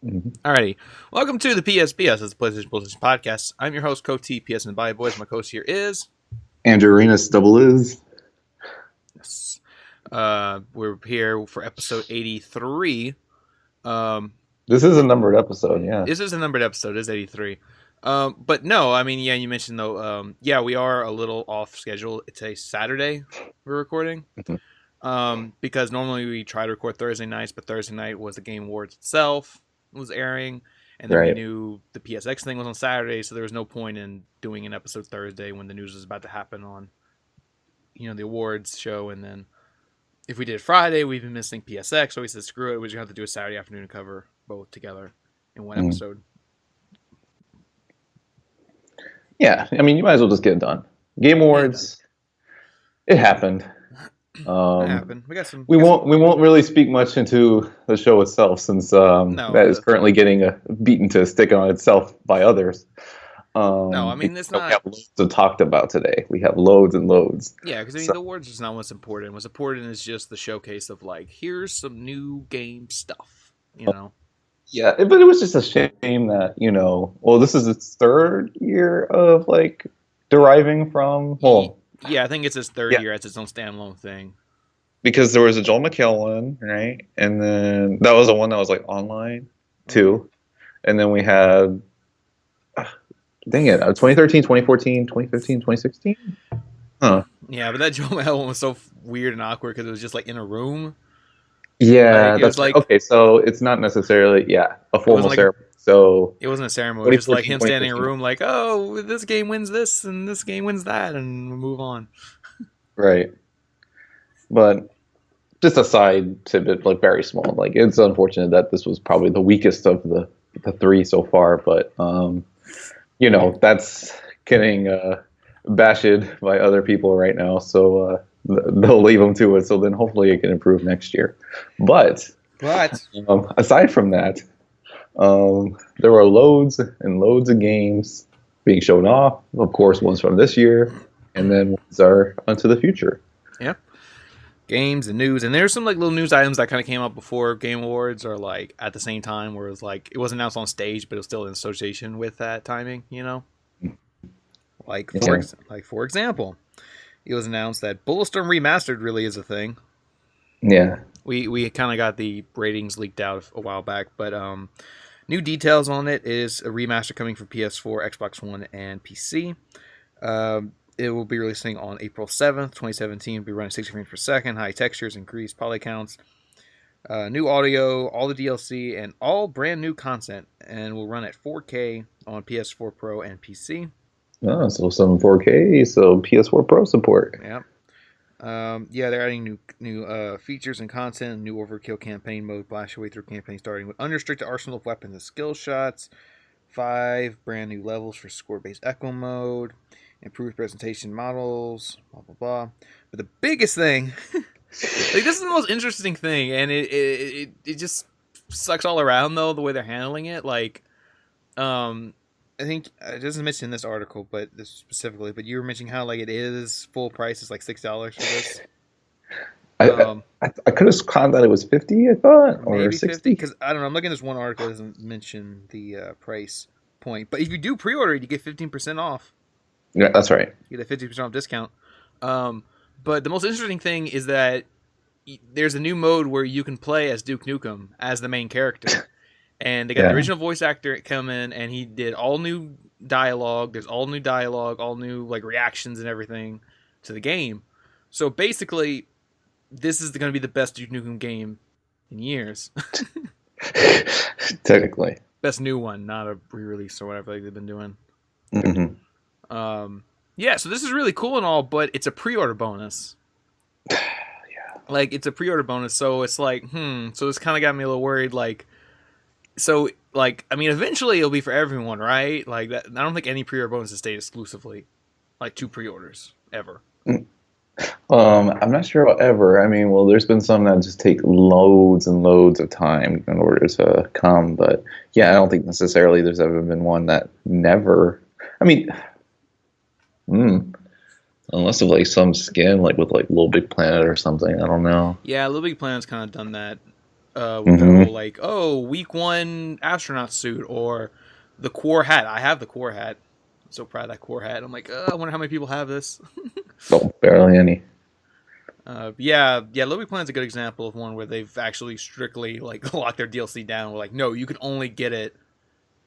Mhm. Alrighty. Welcome to the PSBS, it's the PlayStation Bulletstorm podcast. I'm your host, GOTY, PS and Bio Boys. My host here is... Andrew Arenas double is. Yes. We're here for episode 83. This is a numbered episode, yeah. This is a numbered episode. It is 83. But no, I mean, yeah, you mentioned though, yeah, we are a little off schedule. It's a Saturday we're recording. Mhm. Because normally we try to record Thursday nights, but Thursday night was the Game Awards itself was airing, and then we Right. knew the PSX thing was on Saturday, so there was no point in doing an episode Thursday when the news was about to happen on, the awards show, and then if we did Friday, we've been missing PSX, so we said screw it, we're just gonna have to do a Saturday afternoon to cover both together in one Mhm. episode. Yeah, I mean, you might as well just get it done. Game Awards, it happened. That happened. We won't really speak much into the show itself since that is currently getting beaten to a stick on itself by others. No, I mean, it's we not. have loads to talk about today. We have loads and loads. Yeah, because I mean, the awards is not what's important. What's important is just the showcase of like, here's some new game stuff. Yeah, but it was just a shame that, well, this is its third year of like deriving from, well, Yeah, I think it's his third year as its own standalone thing. because there was a Joel McHale one, right? And then that was the one that was like online too. And then we had, dang it, 2013, 2014, 2015, 2016? Huh. Yeah, but that Joel McHale one was so weird and awkward because it was just like in a room. Yeah, Like, it was like, okay, so it's not necessarily, a formal ceremony. So it wasn't a ceremony. It was just like him standing in a room like, oh, this game wins this and this game wins that, and we'll move on. Right. But just a side tidbit, like very small. Like it's unfortunate that this was probably the weakest of the three so far, but that's getting bashed by other people right now, so they'll leave them to it. So then hopefully it can improve next year. But aside from that, there were loads and loads of games being shown off. Of course, ones from this year, and then ones are onto the future. Yeah. Games and news, and there's some like little news items that kind of came out before Game Awards or like at the same time, where it was like it wasn't announced on stage, but it was still in association with that timing, Like for example, it was announced that Bulletstorm Remastered really is a thing. Yeah, we kind of got the ratings leaked out a while back, but new details on it is a remaster coming for PS4, Xbox One, and PC. It will be releasing on April 7th, 2017. It'll be running 60 frames per second, high textures, increased poly counts, new audio, all the DLC, and all brand new content, and will run at 4K on PS4 Pro and PC. Oh, so some 4K, so PS4 Pro support. Yep. They're adding new features and content, new overkill campaign mode, blast your way through campaign starting with unrestricted arsenal of weapons and skill shots, 5 brand new levels for score-based echo mode, improved presentation models, blah blah blah. But the biggest thing, like this is the most interesting thing, and it just sucks all around though the way they're handling it. Like, I think it doesn't mention in this article, but this specifically. But you were mentioning how like it is full price is like $6 for this. I could have caught that it was 50. I thought, or maybe 60. Because I don't know. I'm looking at this one article that doesn't mention the price point. But if you do pre-order it, you get 15% off. Yeah, that's right. You get a 50% off discount. But the most interesting thing is that there's a new mode where you can play as Duke Nukem as the main character. And they got the original voice actor come in, and he did all new dialogue. There's all new dialogue, all new like reactions and everything to the game. So basically, this is going to be the best Duke Nukem game in years. Technically, best new one, not a re-release or whatever like they've been doing. Mm-hmm. So this is really cool and all, but it's a pre-order bonus. Yeah, like it's a pre-order bonus, so it's like, so it's kind of got me a little worried, like. So, like, I mean, eventually it'll be for everyone, right? Like, that, I don't think any pre-order bonuses stay exclusively, like, to pre-orders, ever. I'm not sure about ever. I mean, well, there's been some that just take loads and loads of time in order to come. But, yeah, I don't think necessarily there's ever been one that never... I mean, unless of, like, some skin, like, with, like, Little Big Planet or something. I don't know. Yeah, Little Big Planet's kind of done that. with their whole like, oh, week 1 astronaut suit or the core hat. I have the core hat. I'm so proud of that core hat. I'm like, I wonder how many people have this. Oh, barely any. Yeah, Little Big Planet's a good example of one where they've actually strictly like locked their DLC down. Like, no, you can only get it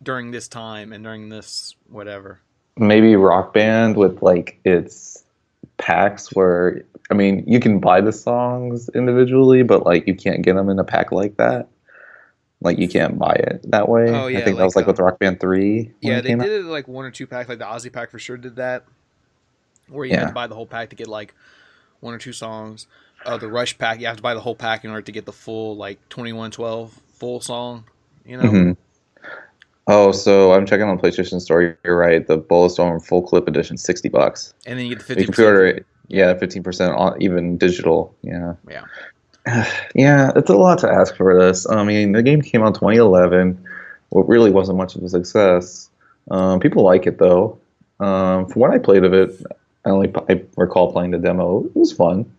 during this time and during this whatever. Maybe Rock Band with like its packs where, I mean, you can buy the songs individually, but like you can't get them in a pack like that. Like you can't buy it that way. Oh yeah, I think that was like with Rock Band 3. Yeah, they did it like 1 or 2 packs. Like the Aussie pack for sure did that, where you had to buy the whole pack to get like 1 or 2 songs. The Rush pack, you have to buy the whole pack in order to get the full like 2112 full song. You know. Mm-hmm. Oh, so I'm checking on the PlayStation Store. You're right. The Bulletstorm full clip edition, $60. And then you get the 50%. You can pre-order it. Yeah, 15% on even digital. Yeah. Yeah. Yeah, it's a lot to ask for this. I mean, the game came out in 2011. Well, it really wasn't much of a success. People like it though. From what I played of it, I recall playing the demo. It was fun.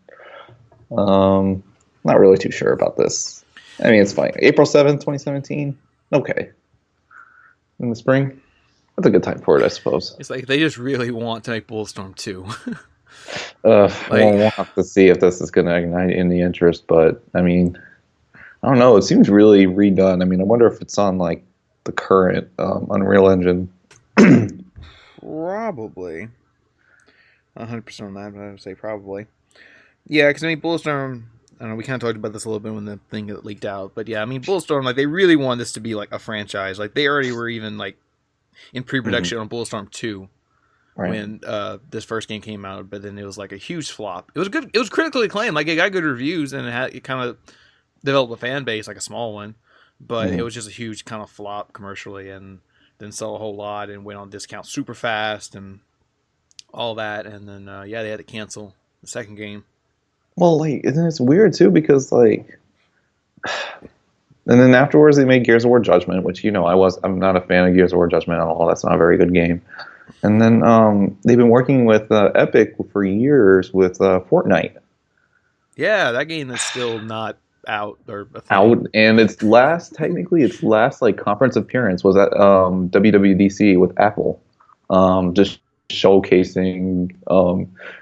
Not really too sure about this. I mean, it's fine. April 7th, 2017. Okay. In the spring, that's a good time for it, I suppose. It's like they just really want to make Bulletstorm 2. We'll have to see if this is going to ignite any interest, but I mean, I don't know. It seems really redone. I mean, I wonder if it's on like the current Unreal Engine. Probably. 100% on that, but I would say probably. Yeah, because I mean, Bulletstorm, I don't know, we kind of talked about this a little bit when the thing got leaked out, but yeah, I mean, Bulletstorm, like, they really wanted this to be like a franchise. Like, they already were even like in pre-production on Bulletstorm 2 when this first game came out, but then it was like a huge flop. It was good. It was critically acclaimed. Like, it got good reviews and it kind of developed a fan base, like a small one, but it was just a huge kind of flop commercially and didn't sell a whole lot and went on discount super fast and all that. And then, they had to cancel the second game. Well, like, and it's weird too because like, and then afterwards they made Gears of War Judgment, which I'm not a fan of Gears of War Judgment at all. That's not a very good game. And then they've been working with Epic for years with Fortnite. Yeah, that game is still not out or out, and its last like conference appearance was at WWDC with Apple, just showcasing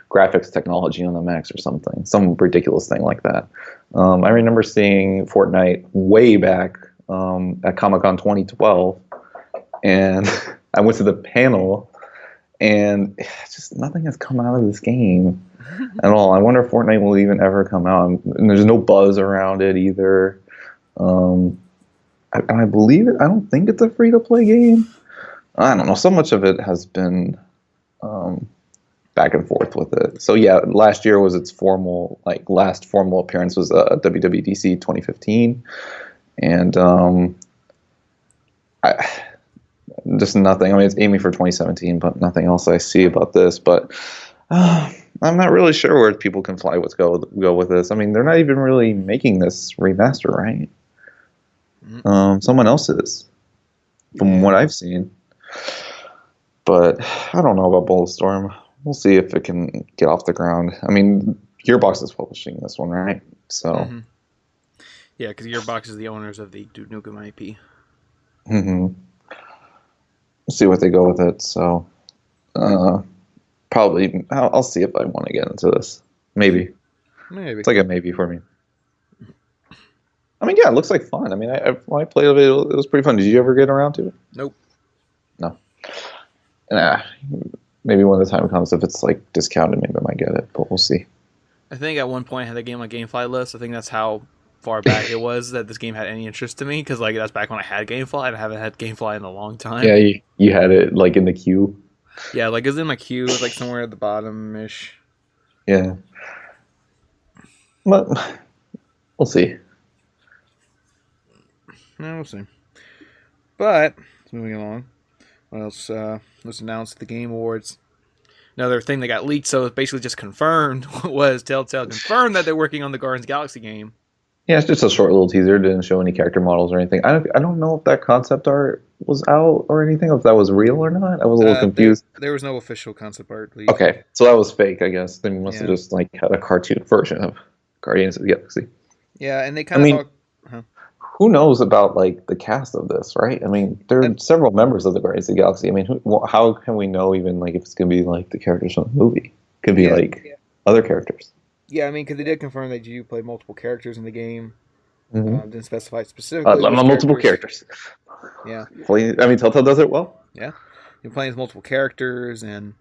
graphics technology on the Macs or something, some ridiculous thing like that. I remember seeing Fortnite way back at Comic-Con 2012, and I went to the panel, and just nothing has come out of this game at all. I wonder if Fortnite will even ever come out, and there's no buzz around it either. I believe it. I don't think it's a free-to-play game. I don't know. So much of it has been back and forth with it. So yeah, last year was its last formal appearance was WWDC 2015, and just nothing. I mean, it's aiming for 2017, but nothing else I see about this. But I'm not really sure where people can fly with go with this. I mean, they're not even really making this remaster, right? Someone else is, from what I've seen. But I don't know about Bulletstorm. We'll see if it can get off the ground. I mean, Gearbox is publishing this one, right? So, yeah, because Gearbox is the owners of the Duke Nukem IP. We'll see what they go with it. So, probably I'll see if I want to get into this. Maybe it's like a maybe for me. I mean, yeah, it looks like fun. I mean, when I played it, it was pretty fun. Did you ever get around to it? Nope. No. Nah. Maybe when the time comes, if it's like discounted, maybe I might get it, but we'll see. I think at one point I had the game on GameFly list. I think that's how far back it was that this game had any interest to me, because like that's back when I had GameFly. I haven't had GameFly in a long time. Yeah, you had it like in the queue. Yeah, like it was in my queue. It was like somewhere at the bottom-ish. Yeah. But we'll see. No, we'll see. But moving along. What else? Let's announce the Game Awards. Another thing that got leaked, so it's basically just confirmed, was Telltale confirmed that they're working on the Guardians of the Galaxy game. Yeah, it's just a short little teaser. It didn't show any character models or anything. I don't know if that concept art was out or anything, if that was real or not. I was a little confused. There was no official concept art leak. Okay, so that was fake, I guess. They must have just like had a cartoon version of Guardians of the Galaxy. Yeah, and they kind of talked... who knows about like the cast of this, right? I mean, there are several members of the Guardians of the Galaxy. I mean, how can we know even like if it's gonna be like the characters from the movie? Could be other characters. Yeah, I mean, because they did confirm that you play multiple characters in the game. Mm-hmm. Didn't specify specifically multiple characters. Yeah, I mean, Telltale does it well. Yeah, you're playing as multiple characters, and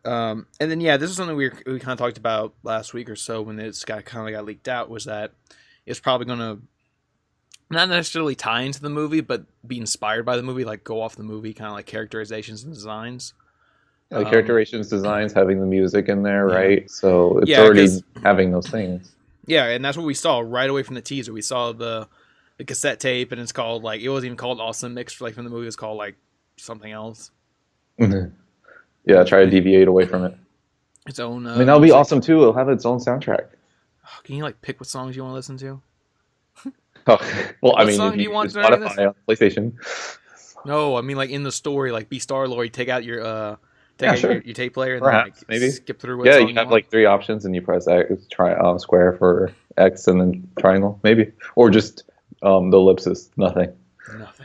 then this is something we kind of talked about last week or so when this kind of got leaked out, was that it's probably going to not necessarily tie into the movie, but be inspired by the movie, like go off the movie, kind of like characterizations and designs. Like characterizations, designs, having the music in there, right? So it's already having those things. Yeah, and that's what we saw right away from the teaser. We saw the cassette tape, and it's called like, it wasn't even called Awesome Mix like from the movie. It was called like something else. Mm-hmm. Yeah, try to deviate away from it. Its own. I mean, that'll be awesome too. It'll have its own soundtrack. Can you like pick what songs you want to listen to? Oh, well, what I mean, song if do you you want use Spotify on PlayStation. No, I mean like in the story, like be Star-Lord, take out your your tape player, and perhaps, then like, maybe skip through. What yeah, song you have like 3 options, and you press X, square for X, and then triangle, maybe, or just the ellipsis. Nothing.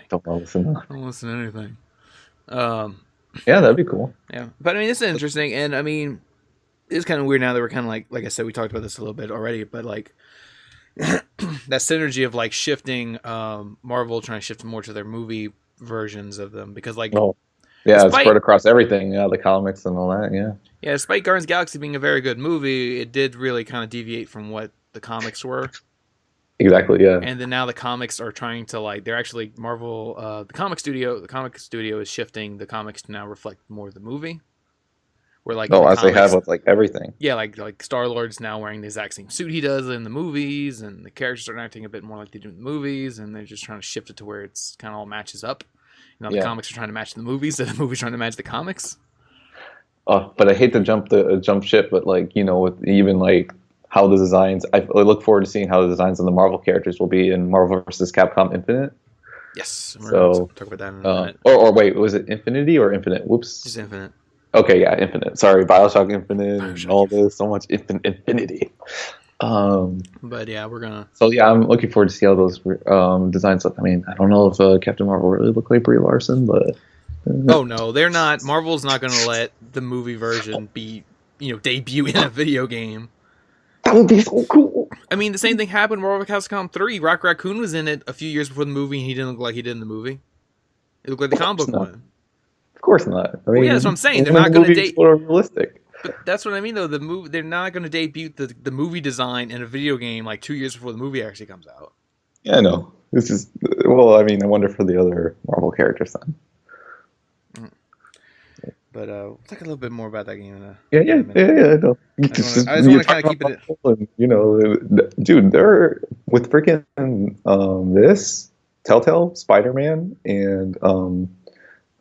Don't listen. Don't listen to anything. Yeah, that'd be cool. Yeah, but I mean, this is interesting, and I mean, it's kind of weird now that we're kind of like I said, we talked about this a little bit already, but like that synergy of like shifting, Marvel trying to shift more to their movie versions of them, because like. Oh. Yeah, it's spread across everything. Yeah, the comics and all that. Yeah. Yeah, despite Guardians of the Galaxy being a very good movie, it did really kind of deviate from what the comics were. Exactly. Yeah. And then now the comics are trying to like, they're actually Marvel. The comic studio is shifting the comics to now reflect more of the movie. Where like as they have with like everything. Yeah, like Star-Lord's now wearing the exact same suit he does in the movies, and the characters are acting a bit more like they do in the movies, and they're just trying to shift it to where it's kind of all matches up. The comics are trying to match the movies, and the movies trying to match the comics. But I hate to jump ship, but like, with even like how the designs, I look forward to seeing how the designs of the Marvel characters will be in Marvel vs. Capcom Infinite. Yes, we're talk about that in a minute. Or wait, was it Infinity or Infinite? Whoops. Just Infinite. Okay, yeah, Infinite. Sorry, Bioshock Infinite and all this, so much Infinity. But yeah, we're gonna. So yeah, I'm looking forward to see how those designs look. I mean, I don't know if Captain Marvel really look like Brie Larson, but oh no, they're not. Marvel's not going to let the movie version be, debut in a video game. That would be so cool. I mean, the same thing happened in Marvel vs. Capcom 3. Rock Raccoon was in it a few years before the movie, and he didn't look like he did in the movie. It looked like the comic book one. Of course not. I mean, that's what I'm saying. They're not going to debut. Realistic. But that's what I mean, though. They're not going to debut the movie design in a video game like 2 years before the movie actually comes out. Yeah, I know. This is I mean, I wonder for the other Marvel characters then. But we'll talk a little bit more about that game in a minute. I know. I just want to kind of keep it. Dude, they're with freaking this Telltale, Spider-Man, and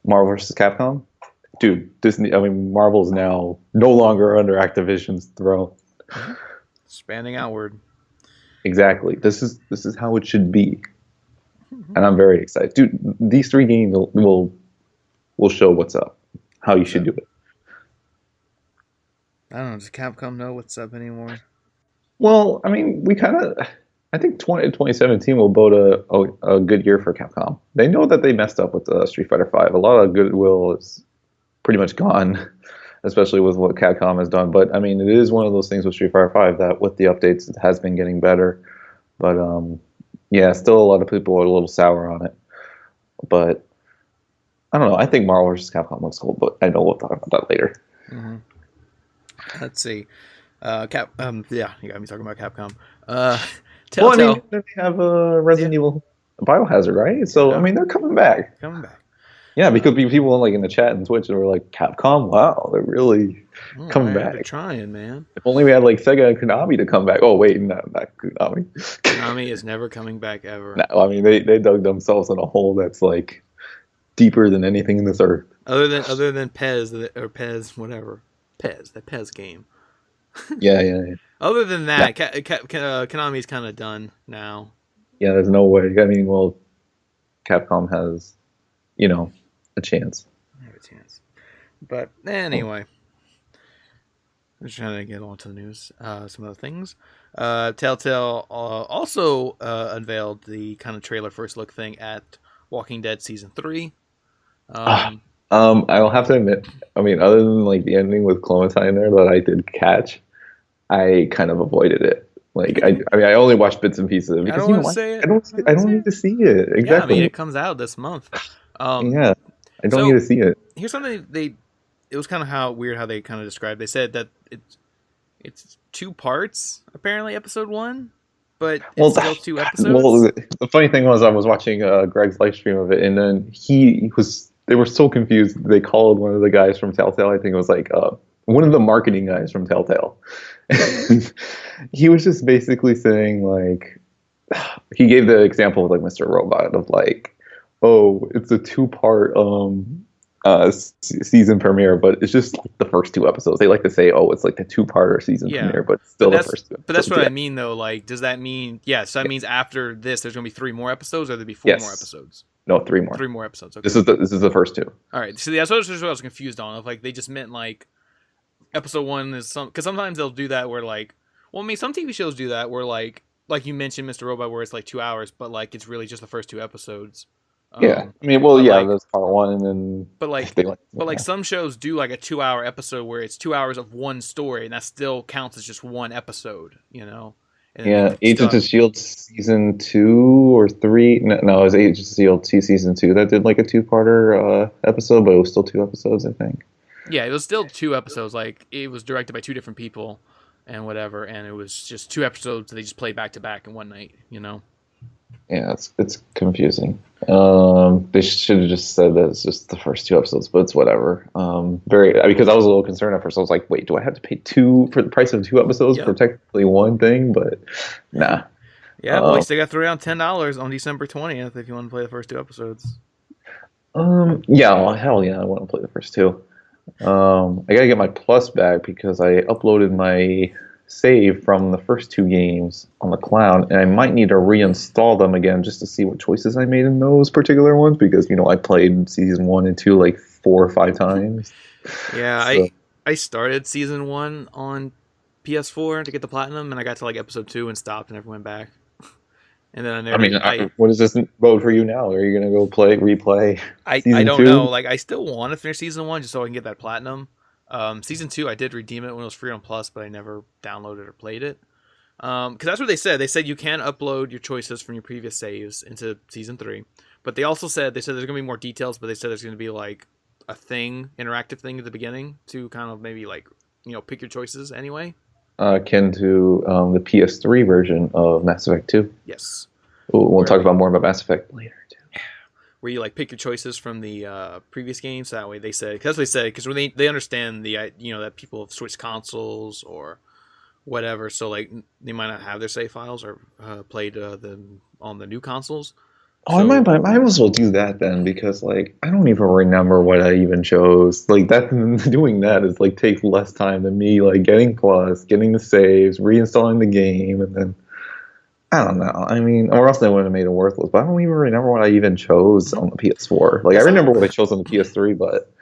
Marvel vs. Capcom. Dude, Disney. I mean, Marvel's now no longer under Activision's throne. Spanning outward. Exactly. This is how it should be, and I'm very excited, dude. These 3 games will show what's up, how you should do it. I don't know. Does Capcom know what's up anymore? Well, I mean, I think 2017 will bode a good year for Capcom. They know that they messed up with Street Fighter V. A lot of goodwill is pretty much gone, especially with what Capcom has done. But I mean, it is one of those things with Street Fighter V that with the updates, it has been getting better. But still a lot of people are a little sour on it. But I don't know. I think Marvel vs. Capcom looks cool, but I know we'll talk about that later. Mm-hmm. Let's see. You got me talking about Capcom. Telltale. Well, I mean, they have Resident Evil Biohazard, right? So, I mean, they're coming back. Yeah, because people like in the chat and Twitch were like, Capcom, wow, they're really coming back. They're trying, man. If only we had like Sega and Konami to come back. Oh wait, not Konami. Konami is never coming back ever. No, I mean they dug themselves in a hole that's like deeper than anything in this earth. Other than Pez or Pez whatever, the Pez game. Yeah. Other than that, Konami's kind of done now. Yeah, there's no way. I mean, well, Capcom has, a chance. I have a chance. But anyway, I'm just trying to get on to the news. Some other things. Telltale also unveiled the kind of trailer first look thing at Walking Dead season 3. Ah, I'll have to admit, I mean, other than like the ending with Clementine there that I did catch, I kind of avoided it. Like I mean, I only watched bits and pieces of it I because don't you know want to what? say it. I don't need to see it. Yeah, I mean, Exactly. it comes out this month. Yeah, I don't need So to see it. here's something it was kind of weird how they kind of described. They said that it's 2 parts apparently, episode 1, but it's still 2 episodes. Well, the funny thing was I was watching Greg's live stream of it, and then he was. They were so confused. They called one of the guys from Telltale. I think it was like one of the marketing guys from Telltale. He was just basically saying like he gave the example of like Mr. Robot of like, oh, it's a 2-part season premiere, but it's just like the first 2 episodes. They like to say, oh, it's like the 2-parter season premiere, but it's still the first 2 episodes. But that's what I mean though. Like, does that mean so that means after this there's gonna be 3 more episodes, or there'll be 4 more episodes? No, 3 more. 3 more episodes. Okay. This is the first 2. All right. So that's what I was confused on. If like they just meant like episode 1 is because sometimes they'll do that where like, well, I mean, some TV shows do that where like you mentioned Mr. Robot, where it's like 2 hours, but like it's really just the first 2 episodes. Yeah, I mean, well, yeah, that's part 1, and then but some shows do like a 2-hour episode where it's 2 hours of one story, and that still counts as just one episode, you know. And yeah, Agents of S.H.I.E.L.D. season 2 or 3. No, it was Agents of S.H.I.E.L.D. season 2 that did like a 2-parter episode, but it was still 2 episodes, I think. Yeah, it was still 2 episodes. Like it was directed by 2 different people, and whatever, and it was just 2 episodes that they just played back to back in one night, you know. Yeah, it's confusing. They should have just said that it's just the first 2 episodes, but it's whatever. Because I was a little concerned at first. I was like, wait, do I have to pay 2 for the price of 2 episodes for technically one thing? But nah. Yeah, boys, they got around $10 on December 20th if you want to play the first 2 episodes. Yeah, well, hell yeah, I want to play the first 2. I gotta get my Plus back because I uploaded my save from the first 2 games on the cloud, and I might need to reinstall them again just to see what choices I made in those particular ones, because I played season 1 and 2 like 4 or 5 times. Yeah, so. I started season 1 on PS4 to get the platinum, and I got to like episode 2 and stopped and never went back. And then what is this road for you now? Are you gonna go replay? I don't know. Like, I still want to finish season 1 just so I can get that platinum. Season 2, I did redeem it when it was free on Plus, but I never downloaded or played it. Because that's what they said. They said you can upload your choices from your previous saves into season 3. But they said there's going to be more details, but they said there's going to be like a interactive thing at the beginning to kind of maybe like, pick your choices anyway. Akin to the PS3 version of Mass Effect 2. Yes. We'll talk about more about Mass Effect later. Where you like pick your choices from the previous games. That way they said, because when they understand the that people have switched consoles or whatever, so like they might not have their save files or played them on the new consoles. Oh, so, I might as well do that then, because like I don't even remember what I even chose. Like that, doing that is like takes less time than me like getting Plus, getting the saves, reinstalling the game, and then. I don't know. I mean, or else they would have made it worthless. But I don't even remember what I even chose on the PS4. Like, I remember what I chose on the PS3, but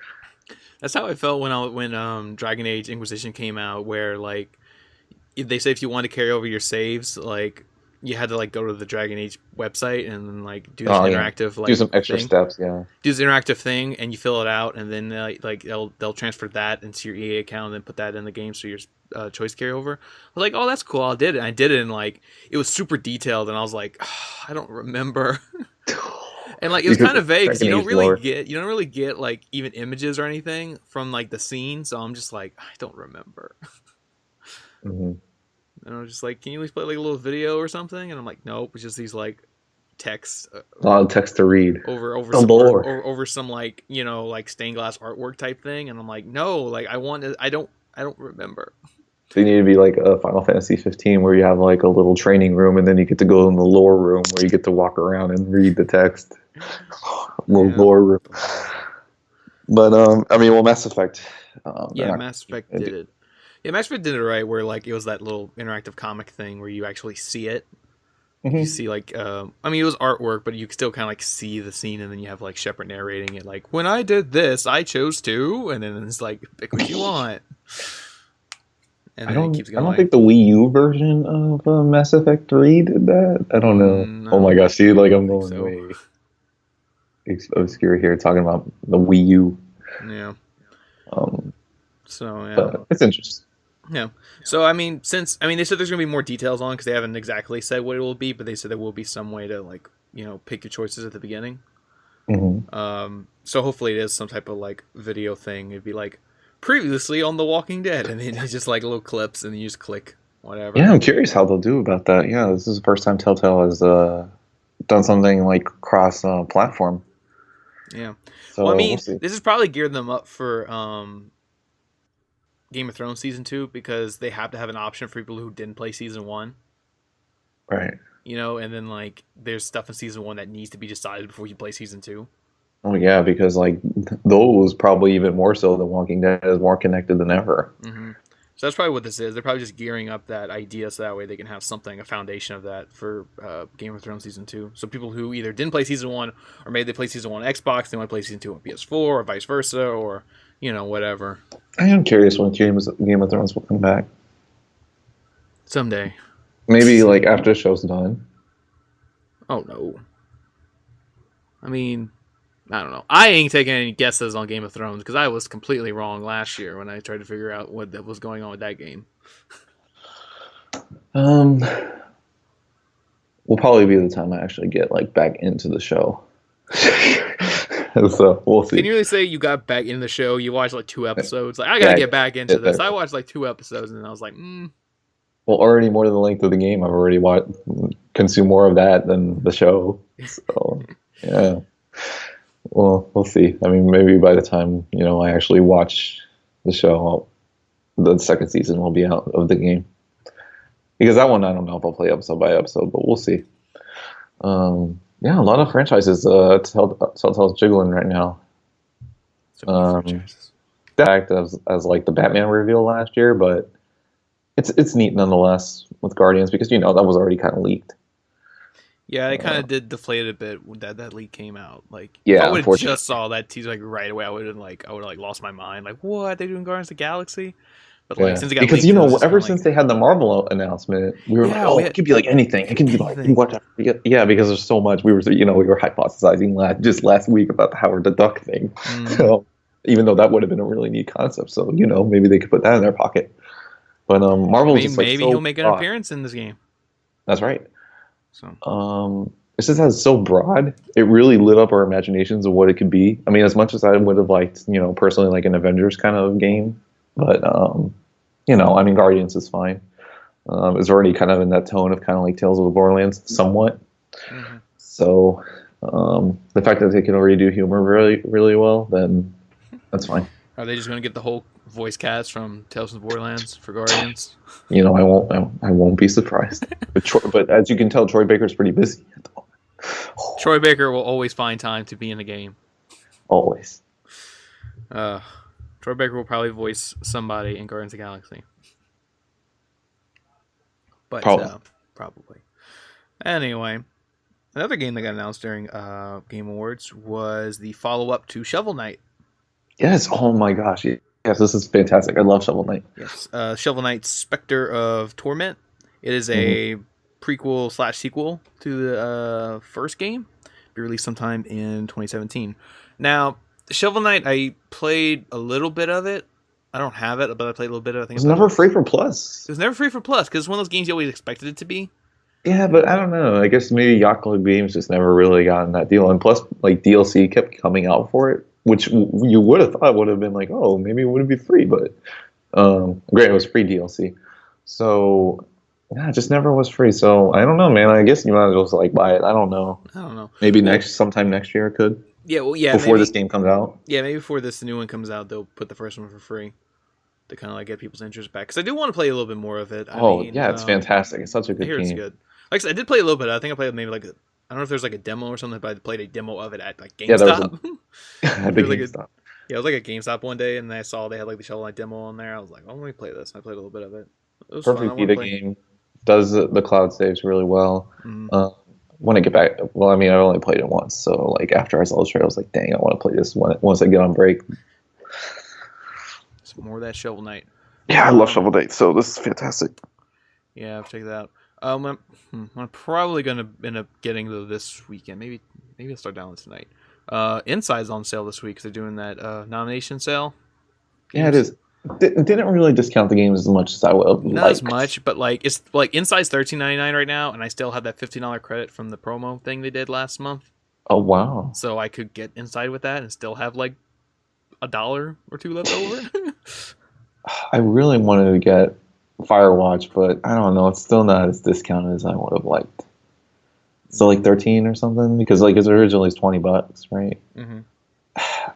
that's how I felt when Dragon Age Inquisition came out. Where like they say if you want to carry over your saves, like you had to like go to the Dragon Age website and then like do this interactive like do some extra steps, do this interactive thing, and you fill it out, and then like they'll transfer that into your EA account and then put that in the game so your choice carry over. I was like, oh, that's cool. I did it. I did it, and like it was super detailed, and I was like, oh, I don't remember. And like it was kind of vague because you don't really get like even images or anything from like the scene. So I'm just like, I don't remember. Mm-hmm. And I was just like, can you at least play like a little video or something? And I'm like, nope, it's just these like texts. A lot of text to read over some like like stained glass artwork type thing. And I'm like, no, like I don't remember. So you need to be like a Final Fantasy 15 where you have like a little training room, and then you get to go in the lore room where you get to walk around and read the text. Lore room. But I mean, well, Mass Effect. Mass Effect did it. Yeah, Mass Effect did it right, where like it was that little interactive comic thing where you actually see it. Mm-hmm. You see like, I mean, it was artwork, but you still kind of like see the scene, and then you have like Shepard narrating it, like, when I did this, I chose to, and then it's like, pick what you want. and I then it don't. keeps I don't going. think the Wii U version of Mass Effect 3 did that. I don't know. Oh my No, gosh, see, like I'm I think going so. way obscure here, talking about the Wii U. Yeah. Um, So yeah. but it's interesting. Yeah. So I mean, they said there's gonna be more details on because they haven't exactly said what it will be, but they said there will be some way to like pick your choices at the beginning. Hmm. So hopefully it is some type of like video thing. It'd be like previously on The Walking Dead, and then it's just like little clips, and then you just click whatever. Yeah, I'm curious how they'll do about that. Yeah, this is the first time Telltale has done something like cross platform. Yeah. Well, I So we'll mean, see. this is probably geared them up for Game of Thrones season 2 because they have to have an option for people who didn't play season 1. Right. And then like there's stuff in season 1 that needs to be decided before you play season 2. Oh yeah, because like those probably even more so than Walking Dead is more connected than ever. Mm-hmm. So that's probably what this is. They're probably just gearing up that idea so that way they can have something, a foundation of that for Game of Thrones season 2. So people who either didn't play season 1 or maybe they play season 1 on Xbox, they want to play season 2 on PS4 or vice versa or whatever. I am curious when Game of Thrones will come back. Someday. Maybe like after the show's done. Oh no. I mean, I don't know. I ain't taking any guesses on Game of Thrones because I was completely wrong last year when I tried to figure out what was going on with that game. Um, will probably be the time I actually get like back into the show. So we'll see. Can you really say you got back in the show? You watched like 2 episodes. Like I gotta get back into this. I watched like 2 episodes and then I was like, Well, already more than the length of the game. I've already consumed more of that than the show. So yeah. Well, we'll see. I mean, maybe by the time I actually watch the show, the second season will be out of the game. Because that one, I don't know if I'll play episode by episode, but we'll see. Yeah, a lot of franchises. Telltale's jiggling right now. So many franchises. Act as like the Batman reveal last year, but it's neat nonetheless with Guardians because that was already kind of leaked. Yeah, it kind of did deflate a bit when that leak came out. Like, yeah, if I would have just saw that teaser like right away, I would have lost my mind. Like, what? They doing Guardians of the Galaxy? But like, since it got because leaked, ever since they had the Marvel announcement, we were it could be like anything. It can be like whatever. Yeah, because there's so much. We were hypothesizing just last week about the Howard the Duck thing. So, even though that would have been a really neat concept, so maybe they could put that in their pocket. But Marvel maybe he'll make an appearance in this game. That's right. So it just has so broad. It really lit up our imaginations of what it could be. I mean, as much as I would have liked, personally, like an Avengers kind of game, but I mean, Guardians is fine. It's already kind of in that tone of kind of like Tales of the Borderlands, somewhat. Mm-hmm. So the fact that they can already do humor really, really well, then that's fine. Are they just going to get the whole voice cast from Tales of the Borderlands for Guardians? I won't be surprised. But as you can tell, Troy Baker's pretty busy at the moment. Troy Baker will always find time to be in the game. Always. Troy Baker will probably voice somebody in Guardians of the Galaxy. But probably. Anyway, another game that got announced during Game Awards was the follow-up to Shovel Knight. Yes. Oh my gosh. Yes, this is fantastic. I love Shovel Knight. Yes. Shovel Knight Spectre of Torment. It is a prequel/sequel to the first game. Be released sometime in 2017. Now, Shovel Knight, I played a little bit of it. I don't have it, but I played a little bit of it. I think it was never free for Plus. It was never free for Plus because it's one of those games you always expected it to be. Yeah, but I don't know. I guess maybe Yacht Club Games just never really gotten that deal. And plus, like, DLC kept coming out for it, which you would have thought would have been like, oh, maybe it would be free. But great, it was free DLC. So, yeah, it just never was free. So, I don't know, man. I guess you might as well just, like, buy it. I don't know. Maybe sometime next year it could. Yeah, well, yeah. Before this game comes out. Yeah, maybe before this new one comes out, they'll put the first one for free to kind of like get people's interest back. Because I do want to play a little bit more of it. I mean, it's fantastic. It's such a good game. It's good. Like I said, I did play a little bit. I think I played maybe like I don't know if there's like a demo or something, but I played a demo of it at like GameStop. At the GameStop. It was like a GameStop one day, and I saw they had like the Shovel Knight demo on there. I was like, oh, let me play this. I played a little bit of it. It was perfect Vita game. Does the cloud saves really well. When I get back, well, I mean, I only played it once, so like after I saw the trailer, I was like, dang, I want to play this once I get on break. Some more of that Shovel Knight. Yeah, I love Shovel Knight, so this is fantastic. Yeah, check that out. I'm probably gonna end up getting this weekend. Maybe I'll start downloading tonight. Inside's on sale this week because they're doing that nomination sale. Games. Yeah, it is. Didn't really discount the games as much as I would have liked. Not as much, but like it's like Inside's $13.99 right now, and I still have that $15 credit from the promo thing they did last month. Oh wow! So I could get Inside with that and still have like $1 or $2 left over. I really wanted to get Firewatch, but I don't know. It's still not as discounted as I would have liked. So like 13 or something, because like it's originally $20, right? Mm-hmm.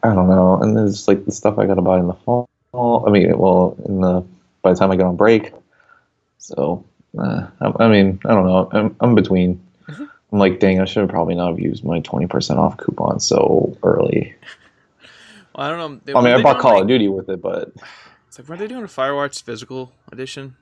I don't know. And there's like the stuff I got to buy in the fall. I mean, well, by the time I get on break. So I mean, I don't know. I'm between. Mm-hmm. I'm like, dang, I should have probably not have used my 20% off coupon so early. Well, I don't know. I mean, I bought Call of Duty with it, but it's like, were they doing a Firewatch physical edition?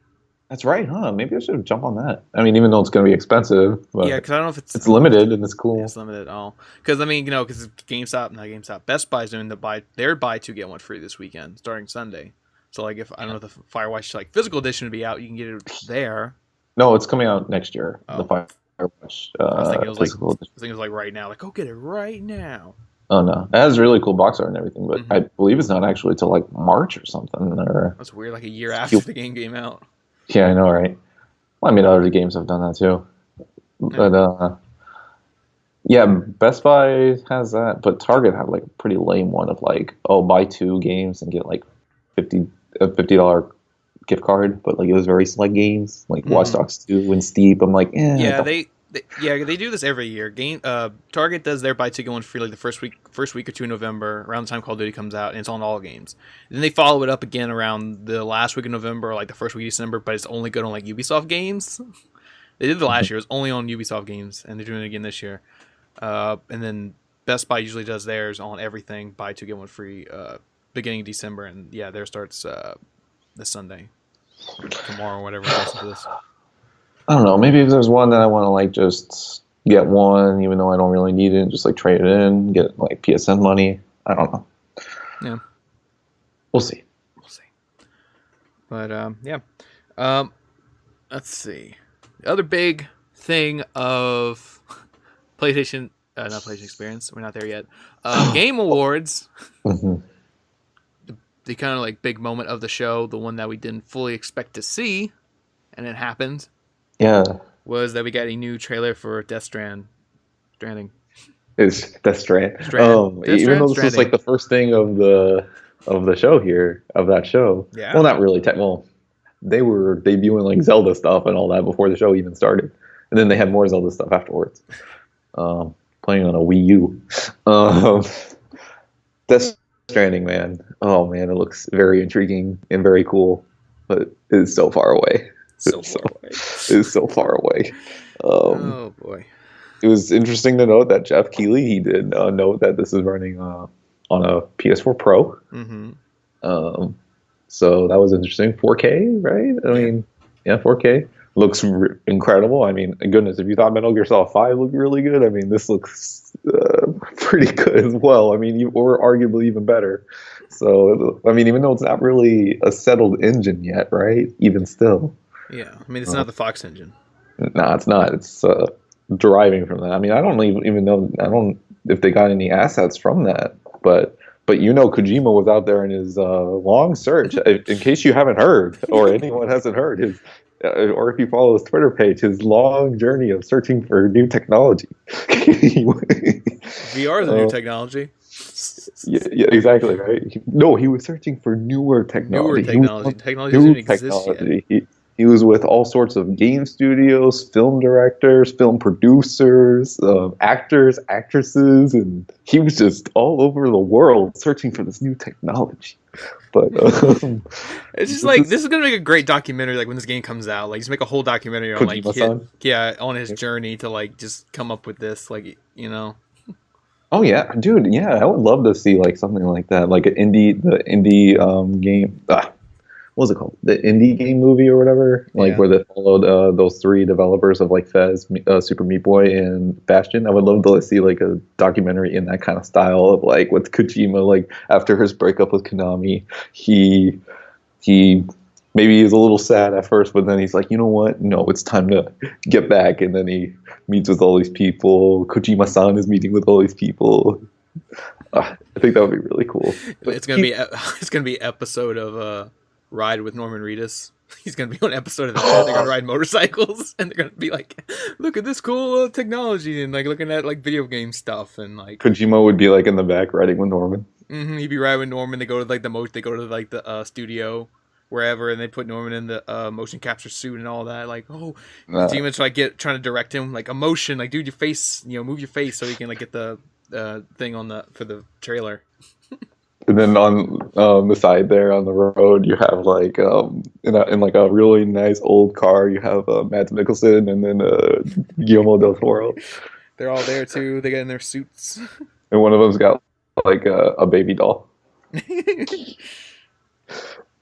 That's right, huh? Maybe I should jump on that. I mean, even though it's going to be expensive, but yeah, because I don't know if it's limited and it's cool. Yeah, it's limited at all. Because I mean, because GameStop, Best Buy's doing their buy two get one free this weekend, starting Sunday. So like, if I don't know if the Firewatch like physical edition would be out, you can get it there. No, it's coming out next year. Oh. The Firewatch. I was thinking it was like right now. Like, go get it right now. Oh no, it has really cool box art and everything, but I believe it's not actually till like March or something. That's weird. Like a year after the game came out. Yeah, I know, right? Well, I mean, other games have done that too, but yeah, Best Buy has that, but Target had like a pretty lame one of like, buy 2 games and get like $50 gift card, but like it was very select games like Watch Dogs 2 and Steep. I'm like, yeah, they do this every year. Target does their buy 2 get one free like the first week or two in November, around the time Call of Duty comes out, and it's on all games. And then they follow it up again around the last week of November, or like the first week of December, but it's only good on like Ubisoft games. They did it last year; it was only on Ubisoft games, and they're doing it again this year. And then Best Buy usually does theirs on everything, buy 2 get one free, beginning of December, and yeah, theirs starts this Sunday, tomorrow, or whatever. Listen to this. I don't know. Maybe if there's one that I want to like just get one, even though I don't really need it, just like trade it in, get like PSN money. I don't know. Yeah, we'll see. But yeah, let's see. The other big thing of PlayStation, not PlayStation Experience. We're not there yet. Game Awards. Mm-hmm. The kind of like big moment of the show, the one that we didn't fully expect to see, and it happened. Yeah, was that we got a new trailer for Stranding. Is Death Strand? Even though this was like the first thing of the show here, of that show. Yeah. Well, not really. They were debuting like Zelda stuff and all that before the show even started, and then they had more Zelda stuff afterwards. Playing on a Wii U. Death Stranding, man. Oh man, it looks very intriguing and very cool, but it's so far away. It's so far away. Oh boy. It was interesting to note that Jeff Keighley, he did note that this is running on a PS4 Pro. Mm-hmm. So that was interesting. 4K, right? I mean, yeah, 4K. Looks incredible. I mean, goodness, if you thought Metal Gear Solid 5 looked really good, I mean, this looks pretty good as well. I mean, or arguably even better. So, I mean, even though it's not really a settled engine yet, right? Even still. Yeah, I mean, it's not the Fox engine. No, it's not. It's deriving from that. I mean, I don't even know. If they got any assets from that, but Kojima was out there in his long search. In case you haven't heard, or anyone hasn't heard, or if you follow his Twitter page, his long journey of searching for new technology. VR is a new technology. Yeah, exactly, right? No, he was searching for newer technology. Technology doesn't exist yet. He was with all sorts of game studios, film directors, film producers, actors, actresses, and he was just all over the world searching for this new technology. But it's just like this is gonna make a great documentary. Like when this game comes out, like just make a whole documentary on on his journey to like just come up with this, like Oh yeah, dude. Yeah, I would love to see like something like that, like the indie game. What was it called? The indie game movie or whatever, where they followed those 3 developers of like Fez, Super Meat Boy, and Bastion. I would love to see like a documentary in that kind of style of like with Kojima, like after his breakup with Konami, he maybe he's a little sad at first, but then he's like, you know what? No, it's time to get back. And then he meets with all these people. Kojima-san is meeting with all these people. I think that would be really cool. But it's gonna be episode of Ride with Norman Reedus. He's gonna be on an episode of that. They're gonna ride motorcycles, and they're gonna be like, "Look at this cool technology," and like looking at like video game stuff, and like Kojima would be like in the back riding with Norman. He'd be riding with Norman. They go to like the studio wherever, and they put Norman in the motion capture suit and all that. Like, Kojima's like trying to direct him, like emotion, like dude, your face, move your face so he can like get the thing for the trailer. And then on the side there on the road, you have like in like a really nice old car, you have Mads Mikkelsen and then Guillermo del Toro. They're all there too. They get in their suits. And one of them's got like a baby doll.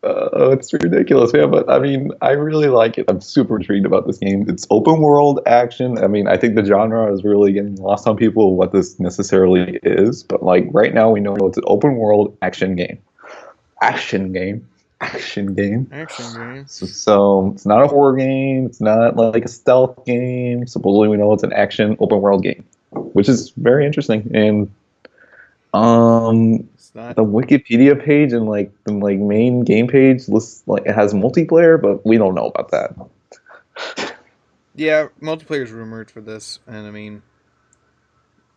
It's ridiculous, man. But I mean, I really like it. I'm super intrigued about this game. It's open world action. I mean, I think the genre is really getting lost on people what this necessarily is. But like right now, we know it's an open world action game. Action game. So it's not a horror game. It's not like a stealth game. Supposedly, we know it's an action open world game, which is very interesting. And the Wikipedia page and like the main game page lists like it has multiplayer, but we don't know about that. Yeah, multiplayer's rumored for this, and I mean,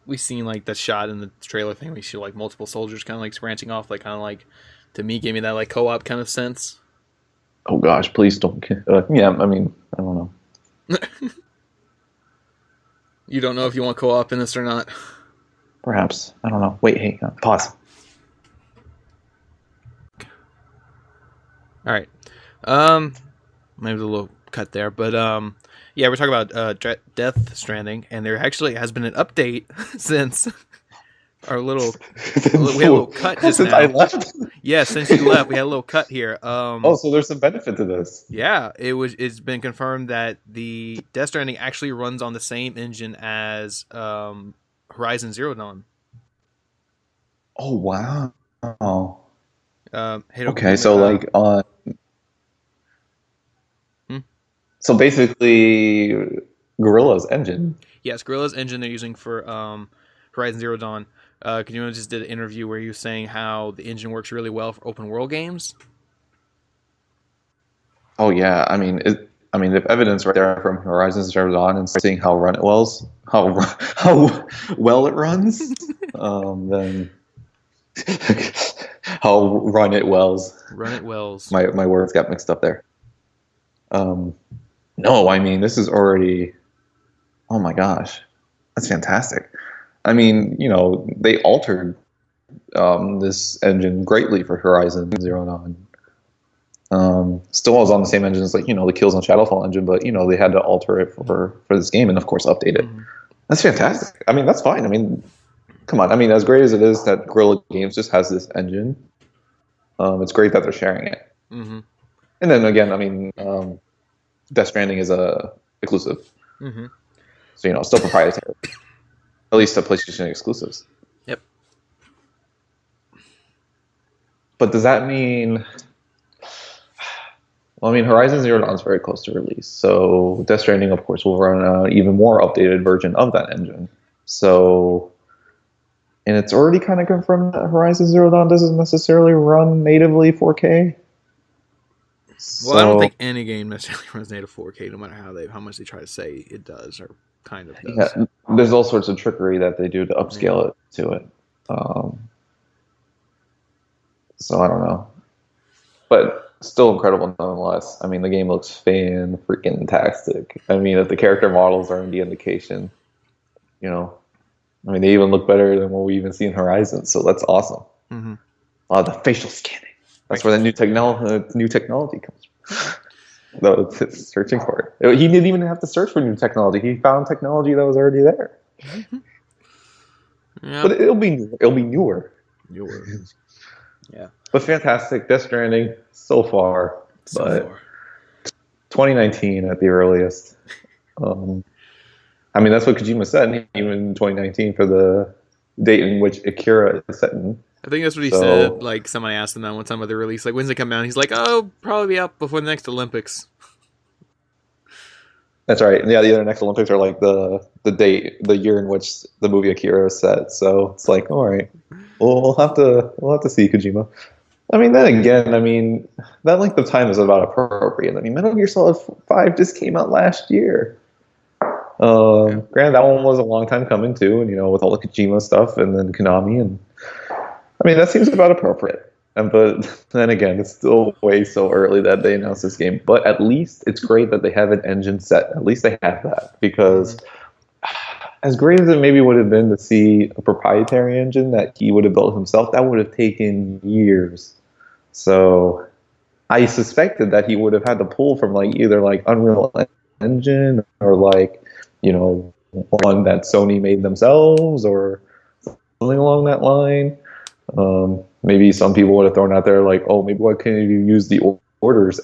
we've seen like the shot in the trailer thing. We see like multiple soldiers kind of like branching off, like kind of like to me gave me that like co-op kind of sense. Oh gosh, please don't. Yeah, I mean, I don't know. You don't know if you want co-op in this or not. Perhaps. I don't know. Wait, hey, pause. All right. Maybe a little cut there, but yeah, we're talking about Death Stranding, and there actually has been an update since our little we had a little cut just since now. I left. Yeah, since you left, we had a little cut here. So there's some benefit to this. Yeah, it's been confirmed that the Death Stranding actually runs on the same engine as Horizon Zero Dawn. Oh wow. Okay, so like on. So basically, Guerrilla's engine. Yes, Guerrilla's engine they're using for Horizon Zero Dawn. Kojima just did an interview where he was saying how the engine works really well for open world games. Oh yeah, I mean, the evidence right there from Horizon Zero Dawn and seeing how well it runs, then how run it wells. Run it wells. My words got mixed up there. No, I mean, this is already, oh my gosh, that's fantastic. I mean, they altered this engine greatly for Horizon Zero Dawn. Still is on the same engine as the Kills on Shadowfall engine, but they had to alter it for this game and of course update it. Mm-hmm. That's fantastic. I mean, that's fine. I mean, come on. I mean, as great as it is that Guerrilla Games just has this engine, it's great that they're sharing it. Mm-hmm. And then again, I mean, Death Stranding is exclusive. Mm-hmm. So, still proprietary. At least the PlayStation exclusives. Yep. But does that mean... Well, I mean, Horizon Zero Dawn is very close to release. So Death Stranding, of course, will run an even more updated version of that engine. So... And it's already kind of confirmed that Horizon Zero Dawn doesn't necessarily run natively 4K. Well, I don't think any game necessarily runs native 4K, no matter how much they try to say it does or kind of does. Yeah, there's all sorts of trickery that they do to upscale it to it. So I don't know, but still incredible nonetheless. I mean, the game looks fan-freaking-tastic. I mean, if the character models are any indication, I mean, they even look better than what we even see in Horizon. So that's awesome. Mm-hmm. The facial scanning. That's where the new technology comes from. No, it's searching for it. He didn't even have to search for new technology. He found technology that was already there. Mm-hmm. Yep. But it'll be newer. Yeah. But fantastic. Death Stranding so far. 2019 at the earliest. I mean, that's what Kojima said, even in 2019 for the date in which Akira is set in. I think that's what he said. Like, somebody asked him that one time about the release. Like, when's it come out? And he's like, oh, probably be out before the next Olympics. That's right. Yeah, the other next Olympics are like the year in which the movie Akira is set. So it's like, all right, we'll have to see Kojima. I mean, then again, I mean, that length of time is about appropriate. I mean, Metal Gear Solid 5 just came out last year. Granted, that one was a long time coming too, and with all the Kojima stuff, and then Konami, and I mean, that seems about appropriate. But then again, it's still way so early that they announced this game. But at least it's great that they have an engine set. At least they have that, because as great as it maybe would have been to see a proprietary engine that he would have built himself, that would have taken years. So I suspected that he would have had to pull from either Unreal Engine or one that Sony made themselves or something along that line. Maybe some people would have thrown out there maybe why can't you use the Orders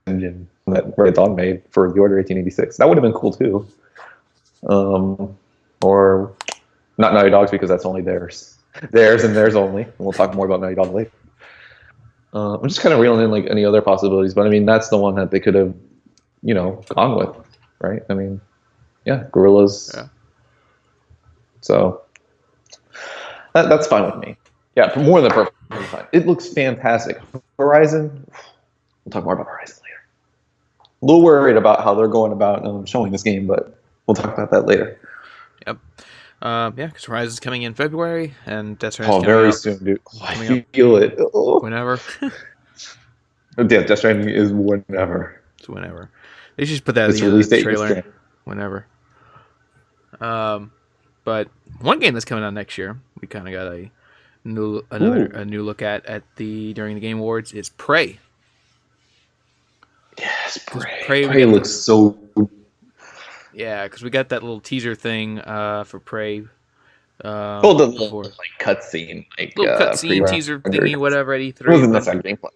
engine that Red Dawn made for the Order 1886? That would have been cool too. Or not Naughty Dog's, because that's only theirs and theirs only. And we'll talk more about Naughty Dog later. I'm just kind of reeling in any other possibilities, but I mean that's the one that they could have, gone with, right? I mean, yeah, Guerrillas. Yeah. So that's fine with me. Yeah, more than perfectly fine. It looks fantastic. Horizon. We'll talk more about Horizon later. A little worried about how they're going about showing this game, but we'll talk about that later. Yep. Because Horizon's coming in February, and Death Stranding's coming very out. soon, dude. I feel it. Whenever. Yeah, Death Stranding is whenever. It's whenever. They should just put that in the trailer. Whenever. But one game that's coming out next year, we kind of got a new look at during the Game Awards, is Prey. Yes, Prey looks so. Yeah, because we got that little teaser thing for Prey. The little cutscene, little cutscene teaser thingy, whatever at E3. It wasn't that gameplay.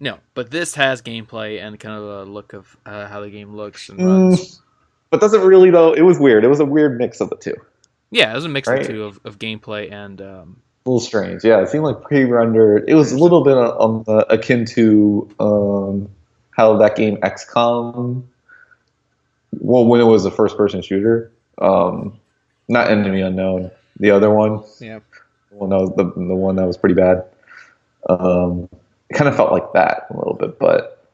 No, but this has gameplay and kind of a look of how the game looks and runs. But doesn't really though. It was weird. It was a weird mix of the two. Yeah, it was a mix of the two of gameplay and. A little strange. Yeah, it seemed like pre-rendered. It was a little bit akin to how that game XCOM. Well, when it was a first-person shooter, not Enemy Unknown, the other one. Yeah. The one that was pretty bad. It kind of felt like that a little bit, but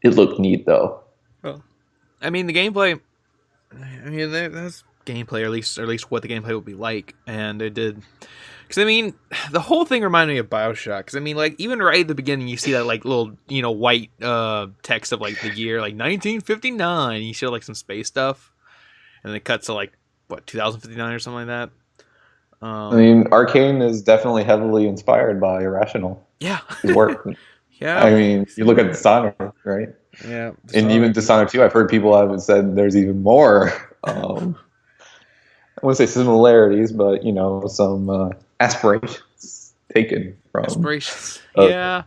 it looked neat though. Well, I mean, the gameplay. I mean, that's gameplay, or at least what the gameplay would be like, and it did. Because I mean, the whole thing reminded me of Bioshock. Because I mean, even right at the beginning, you see that little white text of the year, 1959. You show some space stuff, and then it cuts to 2059 or something like that. I mean, Arcane is definitely heavily inspired by Irrational. Yeah, his work. Yeah, I mean, you look at Dishonored, right? Yeah, and even Dishonored 2, I've heard people have said there's even more. I wouldn't say similarities, but some aspirations taken from aspirations. Yeah,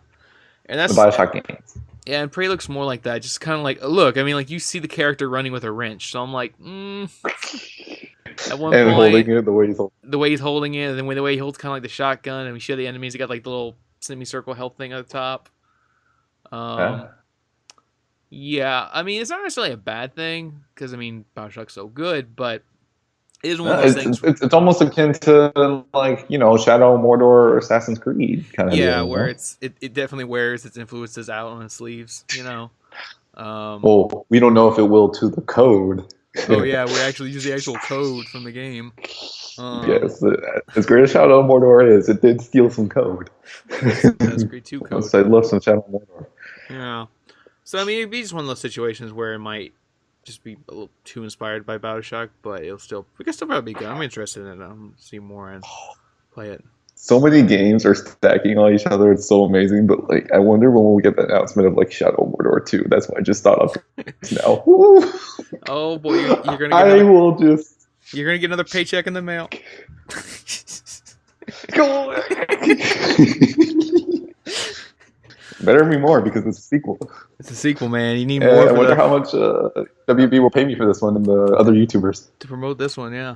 and that's the Bioshock games. Yeah, and Prey looks more like that. Just kind of look. I mean, you see the character running with a wrench, so I'm like, At one point, holding it the way he's holding it, and then the way he holds kind of the shotgun, and we show the enemies. He got the little semicircle health thing at the top. Yeah, I mean, it's not necessarily a bad thing because I mean, Bioshock's so good, but it is one of those things. It's almost akin to Shadow, Mordor, or Assassin's Creed kind of. Yeah, where it definitely wears its influences out on its sleeves. Well, we don't know if it will to the code. Oh yeah, we actually use the actual code from the game. Yes, as great as Shadow Mordor is, it did steal some code. That's great too. Code. I love some Shadow Mordor. Yeah. So I mean, it'd be just one of those situations where it might just be a little too inspired by Bioshock, but we can still probably be good. I'm interested in it. See more and play it. So many games are stacking on each other. It's so amazing. But I wonder when we'll get the announcement of Shadow Mordor 2. That's what I just thought of now. Oh boy, you're gonna. You're gonna get another paycheck in the mail. Go on. Better be more because it's a sequel. It's a sequel, man. You need more. I wonder how much WB will pay me for this one and the other YouTubers to promote this one. Yeah.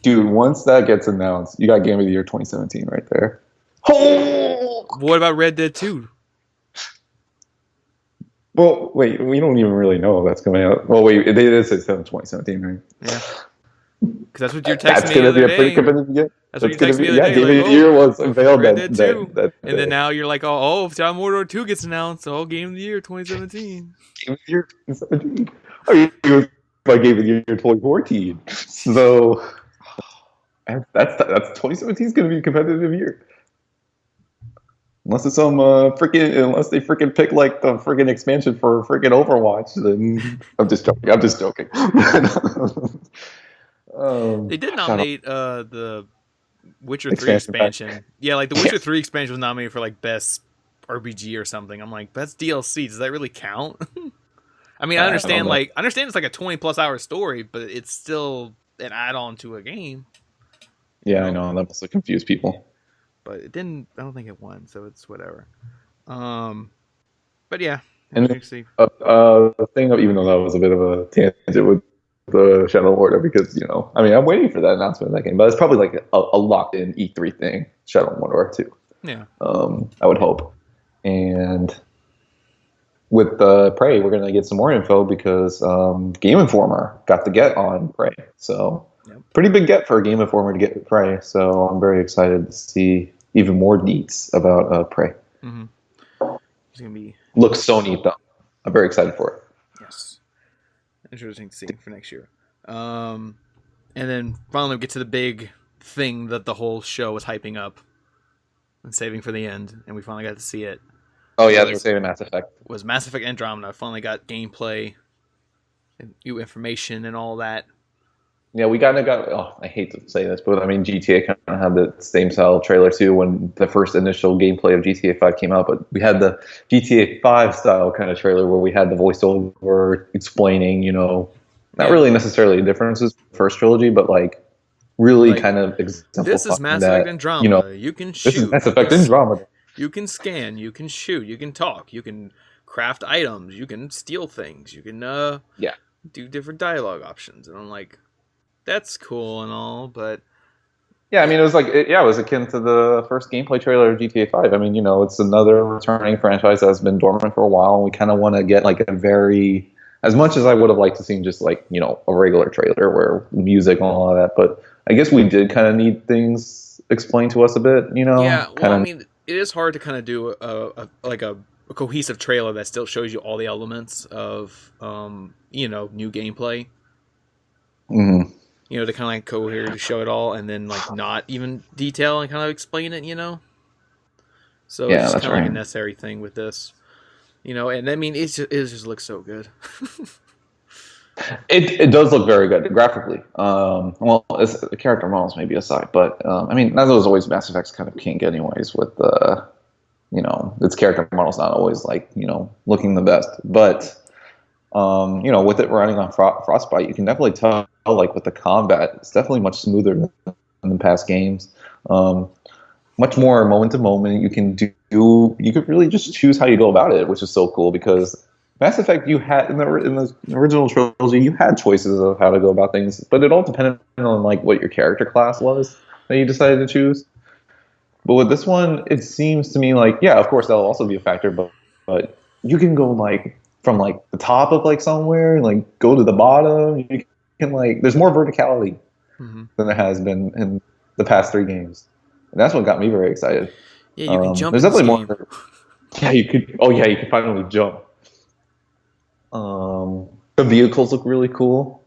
Dude, once that gets announced, you got Game of the Year 2017 right there. Oh! What about Red Dead 2? Well, wait, we don't even really know if that's coming out. Well, wait, they did say 2017, right? Yeah. Because that's what you're texting That's me the going to be other a pretty day. competitive year. That's what you That's texted me the yeah, other day. Game Like, of the Year was unveiled Red Dead 2. that And then day. now you're like, if John Mordor 2 gets announced, Game of the Year 2017. Game of the Year 2017. I mean, it was my Game of the Year 2014. So that's 2017 is going to be a competitive year. Unless it's some unless they freaking pick like the freaking expansion for freaking Overwatch, then I'm just joking. I'm just joking. They did nominate the Witcher 3 expansion. expansion. Yeah, like the Witcher 3 expansion was nominated for like best RPG or something. I'm like, that's DLC. Does that really count? I mean, I understand it's like a 20+ hour story, but it's still an add-on to a game. Yeah, I know. That must have confused people. But it didn't. I don't think it won, so it's whatever. But yeah, and the thing, even though that was a bit of a tangent with the Shadow Order, because I mean, I'm waiting for that announcement of that game, but it's probably like a locked-in E3 thing, Shadow Order 2. Yeah. I would hope, and with Prey, we're gonna get some more info because Game Informer got the get on Prey, so. Yep. Pretty big get for a Game Informer to get Prey, so I'm very excited to see even more deets about Prey. Mm-hmm. It's gonna be looks so neat though. I'm very excited for it. Yes, interesting to see for next year. And then finally we get to the big thing that the whole show was hyping up and saving for the end, and we finally got to see it. Oh yeah, they were saving Mass Effect. Was Mass Effect Andromeda. Finally got gameplay and new information and all that. Yeah, we got. Oh, I hate to say this, but I mean, GTA kind of had the same style trailer too when the first initial gameplay of GTA 5 came out. But we had the GTA 5 style kind of trailer where we had the voiceover explaining, not really necessarily differences from the first trilogy, but like really kind of exemplifying this is Mass Effect Andromeda. You can shoot. This is Mass Effect Andromeda. You can scan. You can shoot. You can talk. You can craft items. You can steal things. You can do different dialogue options. And I'm like, that's cool and all, but yeah, I mean, it was like it was akin to the first gameplay trailer of GTA 5. I mean, it's another returning franchise that's been dormant for a while, and we kind of want to get like as much as I would have liked to see just like a regular trailer where music and all of that, but I guess we did kind of need things explained to us a bit, Yeah, well, I mean, it is hard to kind of do a cohesive trailer that still shows you all the elements of new gameplay. Mm-hmm. To kind of like cohere to show it all, and then like not even detail and kind of explain it, So it's just kind of like a necessary thing with this, And I mean, it just looks so good. It does look very good graphically. Well, the character models maybe aside, but I mean, that was always Mass Effect's kind of kink, anyways. With its character models not always like looking the best, but. With it running on Frostbite, you can definitely tell, like, with the combat, it's definitely much smoother than the past games. Much more moment to moment. You could really just choose how you go about it, which is so cool because Mass Effect, you had in the original trilogy, you had choices of how to go about things, but it all depended on like what your character class was that you decided to choose. But with this one, it seems to me like, yeah, of course that'll also be a factor, but you can go like from like the top of like somewhere and like go to the bottom. You can like there's more verticality than there has been in the past 3 games, and that's what got me very excited. Yeah, you can jump. There's definitely more. Yeah, you could. Oh yeah, you can finally jump. The vehicles look really cool.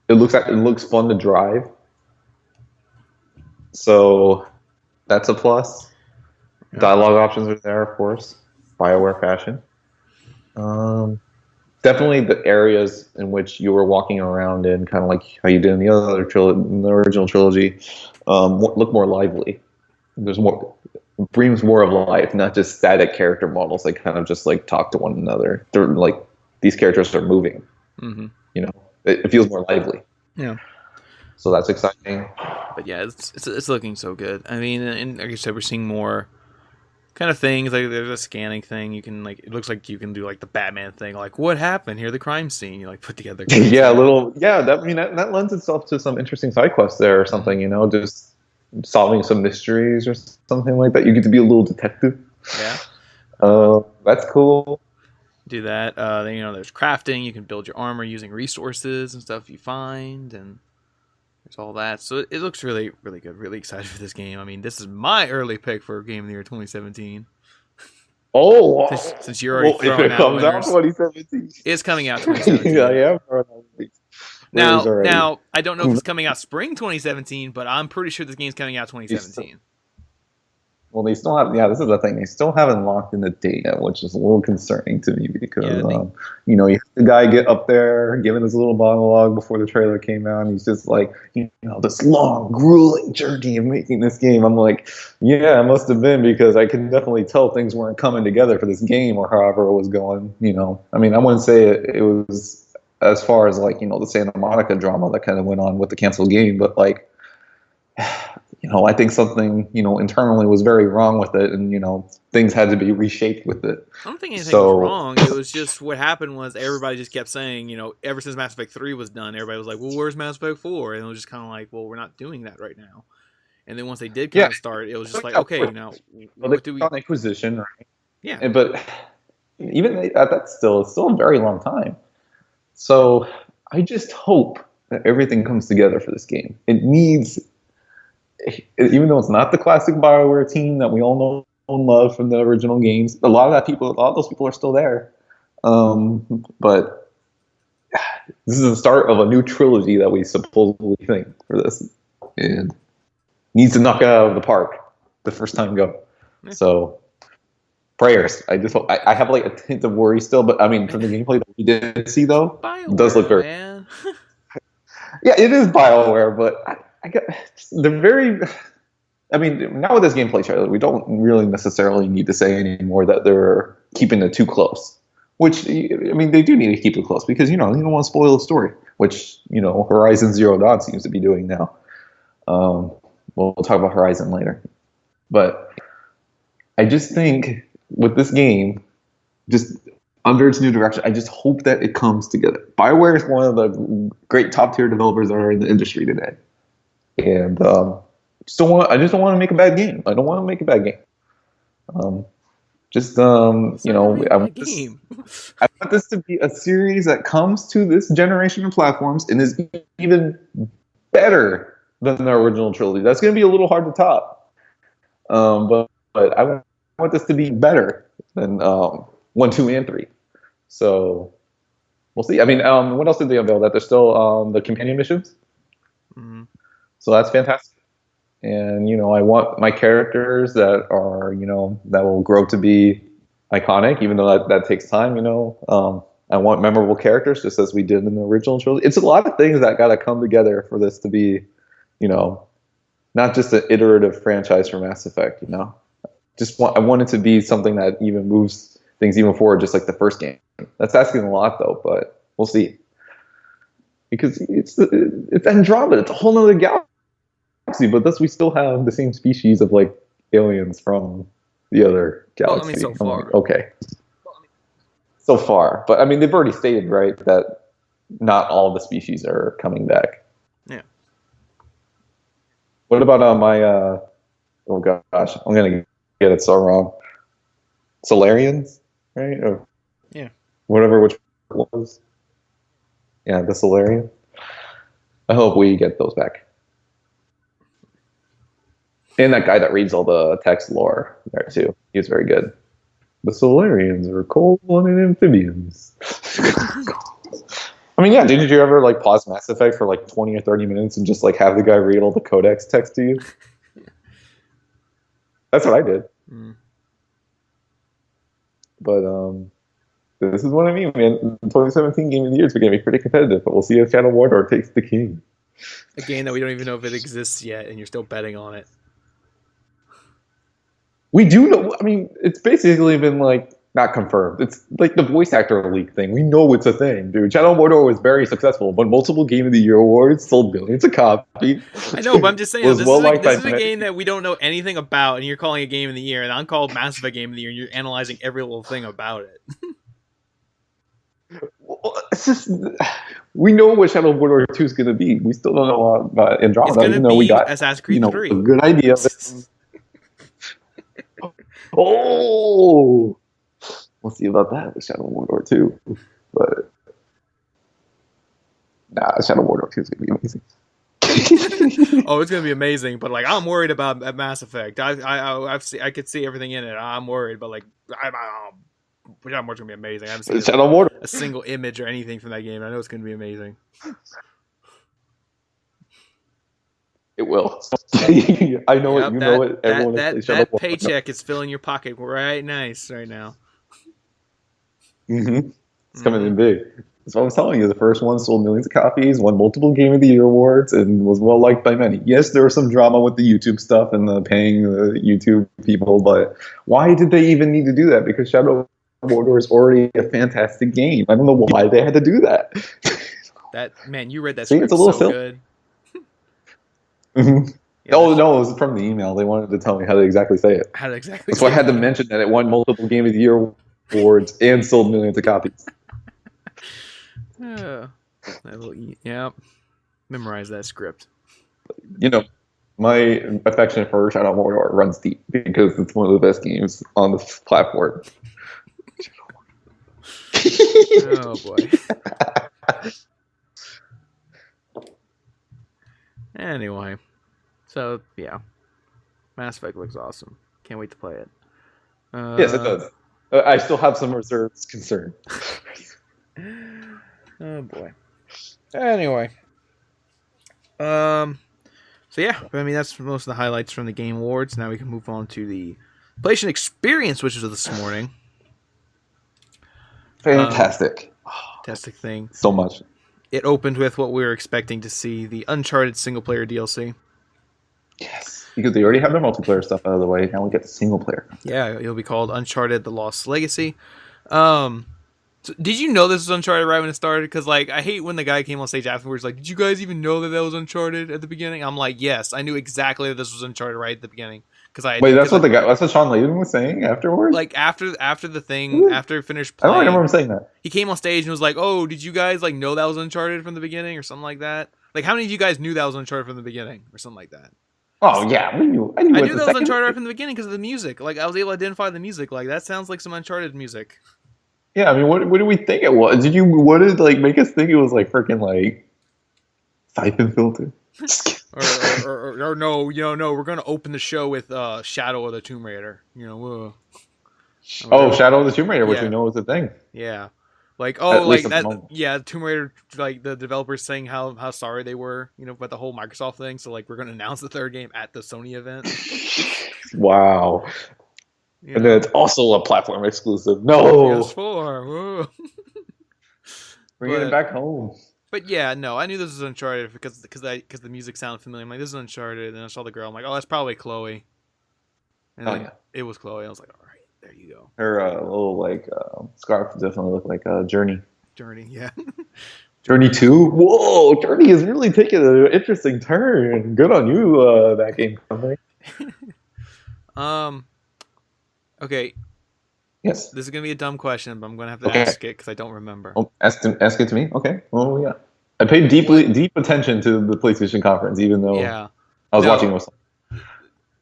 It looks fun to drive. So that's a plus. Yeah. Dialogue options are there, of course. BioWare fashion. Definitely the areas in which you were walking around in, kind of like how you did in the original trilogy, look more lively. There's brings more of life, not just static character models. They kind of just like talk to one another. They're like these characters are moving. Mm-hmm. It feels more lively. Yeah. So that's exciting. But yeah, it's looking so good. I mean, and like I said, we're seeing more kind of things. Like there's a scanning thing. You can like it looks like you can do like the Batman thing. Like what happened? Here, the crime scene. You like put together. Yeah, that lends itself to some interesting side quests there or something. You know, just solving some mysteries or something like that. You get to be a little detective. Yeah. That's cool. Do that. Then there's crafting. You can build your armor using resources and stuff you find, and there's all that. So it looks really, really good. Really excited for this game. I mean, this is my early pick for Game of the Year 2017. Oh, since you're already throwing out comes winners. out 2017. It's coming out 2017. yeah. Now, I don't know if it's coming out spring 2017, but I'm pretty sure this game's coming out 2017. Well, they still have. Yeah, this is the thing. They still haven't locked in the date yet, which is a little concerning to me because you have the guy get up there giving his little monologue before the trailer came out. And he's just like, this long, grueling journey of making this game. I'm like, yeah, it must have been because I can definitely tell things weren't coming together for this game or however it was going. I mean, I wouldn't say it was as far as like the Santa Monica drama that kind of went on with the canceled game, but like. I think something, internally was very wrong with it, and things had to be reshaped with it. I don't think anything was wrong. It was just what happened was everybody just kept saying, ever since Mass Effect 3 was done, everybody was like, well, where's Mass Effect 4? And it was just kind of like, well, we're not doing that right now. And then once they did kind of start, it was just like, okay, what do we on acquisition, right? Yeah. But even that's still a very long time. So I just hope that everything comes together for this game. It needs. Even though it's not the classic BioWare team that we all know and love from the original games, a lot of those people are still there. But this is the start of a new trilogy that we supposedly think for this, and needs to knock it out of the park the first time go. Yeah. So prayers. I just hope, I have like a hint of worry still, but I mean from the gameplay that we did see though, it does look very. Man. Yeah, it is BioWare, but. I mean, now with this gameplay trailer, we don't really necessarily need to say anymore that they're keeping it too close. Which, I mean, they do need to keep it close because, you don't want to spoil the story, which, Horizon Zero Dawn seems to be doing now. We'll talk about Horizon later. But I just think with this game, just under its new direction, I just hope that it comes together. BioWare is one of the great top-tier developers that are in the industry today. And I just don't want to make a bad game. I don't want to make a bad game. I want this to be a series that comes to this generation of platforms and is even better than the original trilogy. That's going to be a little hard to top. But I want this to be better than 1, 2, and 3. So we'll see. I mean, what else did they unveil? That there's still the companion missions. Mm-hmm. So that's fantastic. And, I want my characters that are, that will grow to be iconic, even though that takes time, I want memorable characters just as we did in the original trilogy. It's a lot of things that got to come together for this to be, not just an iterative franchise for Mass Effect, I want it to be something that even moves things even forward, just like the first game. That's asking a lot, though, but we'll see. Because it's Andromeda. It's a whole other galaxy. But thus we still have the same species of like aliens from the other galaxy. Well, I mean, so far. Like, okay. So far. But I mean, they've already stated, right, that not all the species are coming back. Yeah. What about oh gosh, I'm going to get it so wrong. Solarians, right? Or yeah. Whatever which was. Yeah, the Solarian. I hope we get those back. And that guy that reads all the text lore there too. He was very good. The Solarians are cold-blooded amphibians. I mean, yeah, didn't you ever like pause Mass Effect for like 20 or 30 minutes and just like have the guy read all the codex text to you? That's what I did. Mm. But this is what I mean, man. 2017 Game of the Year is going to be pretty competitive, but we'll see if Shadow Mordor takes the king. A game that we don't even know if it exists yet, and you're still betting on it. We do know. I mean, it's basically been like not confirmed. It's like the voice actor leak thing. We know it's a thing, dude. Shadow of Mordor was very successful, but multiple Game of the Year awards, sold millions of copies. I know, but I'm just saying, Was this well is liked by a game that we don't know anything about, and you're calling it Game of the Year, and I'm called Mass Effect Game of the Year, and you're analyzing every little thing about it. Well, it's just we know what Shadow of Mordor 2 is going to be. We still don't know about Andromeda. It's going to be we got Assassin's Creed 3. a good idea of it. Oh, we'll see about that with Shadow of Mordor 2. But Shadow of Mordor 2 is going to be amazing. Oh, it's going to be amazing, but like I'm worried about Mass Effect. I could see everything in it. I'm worried, but like Shadow of Mordor's going to be amazing. I haven't seen Shadow Mordor. a single image or anything from that game. I know it's going to be amazing. It will. I know it. You know it. Everyone that paycheck is filling your pocket right nice right now. Mm-hmm. It's coming in big. That's what I was telling you. The first one sold millions of copies, won multiple Game of the Year awards, and was well liked by many. Yes, there was some drama with the YouTube stuff and the paying the YouTube people, but why did they even need to do that? Because Shadow of Mordor is already a fantastic game. I don't know why they had to do that. You read that script so good. Mm-hmm. Yeah, no, it was from the email. They wanted to tell me how to exactly say it. That's why I had to mention that it won multiple Game of the Year awards and sold millions of copies. Memorize that script. My affection for Shadow of Mordor runs deep because it's one of the best games on this platform. Oh boy. Anyway, so yeah, Mass Effect looks awesome. Can't wait to play it. Yes, it does. I still have some reserves concern. Oh boy. Anyway, so yeah, that's most of the highlights from the Game Awards. Now we can move on to the PlayStation Experience, which was this morning. Fantastic. Fantastic thing. So much. It opened with what we were expecting to see, the Uncharted single-player DLC. Yes, because they already have their multiplayer stuff out of the way. Now we get the single-player. Yeah, it'll be called Uncharted: The Lost Legacy. So did you know this was Uncharted right when it started? Because I hate when the guy came on stage afterwards like, did you guys even know that was Uncharted at the beginning? I'm like, yes, I knew exactly that this was Uncharted right at the beginning. That's what Sean Layden was saying afterwards? Like, after the thing, after it finished playing... I don't remember him saying that. He came on stage and was like, oh, did you guys, know that was Uncharted from the beginning? Or something like that? Like, how many of you guys knew that was Uncharted from the beginning? Or something like that. Oh, yeah. I knew that was Uncharted right from the beginning because of the music. Like, I was able to identify the music. Like, that sounds like some Uncharted music. Yeah, what did we think it was? What did, make us think it was, freaking, Siphon Filter? or no, we're gonna open the show with Shadow of the Tomb Raider. Shadow of the Tomb Raider, which we know is a thing. Yeah, that. Tomb Raider, the developers saying how sorry they were, about the whole Microsoft thing. So we're gonna announce the third game at the Sony event. Wow. And then it's also a platform exclusive. No. PS4. Bringing it back home. But yeah, no, I knew this was Uncharted because the music sounded familiar. I'm like, this is Uncharted, and I saw the girl. I'm like, oh, that's probably Chloe. And it was Chloe. I was like, all right, there you go. Her little scarf definitely looked like a Journey. Journey, yeah. Journey 2? Whoa, Journey is really taking an interesting turn. Good on you, that game company. Okay. Yes. This is going to be a dumb question, but I'm going to have to ask it because I don't remember. Oh, ask it to me? Okay. Oh, yeah. I paid deep attention to the PlayStation conference, even though I was watching most of it.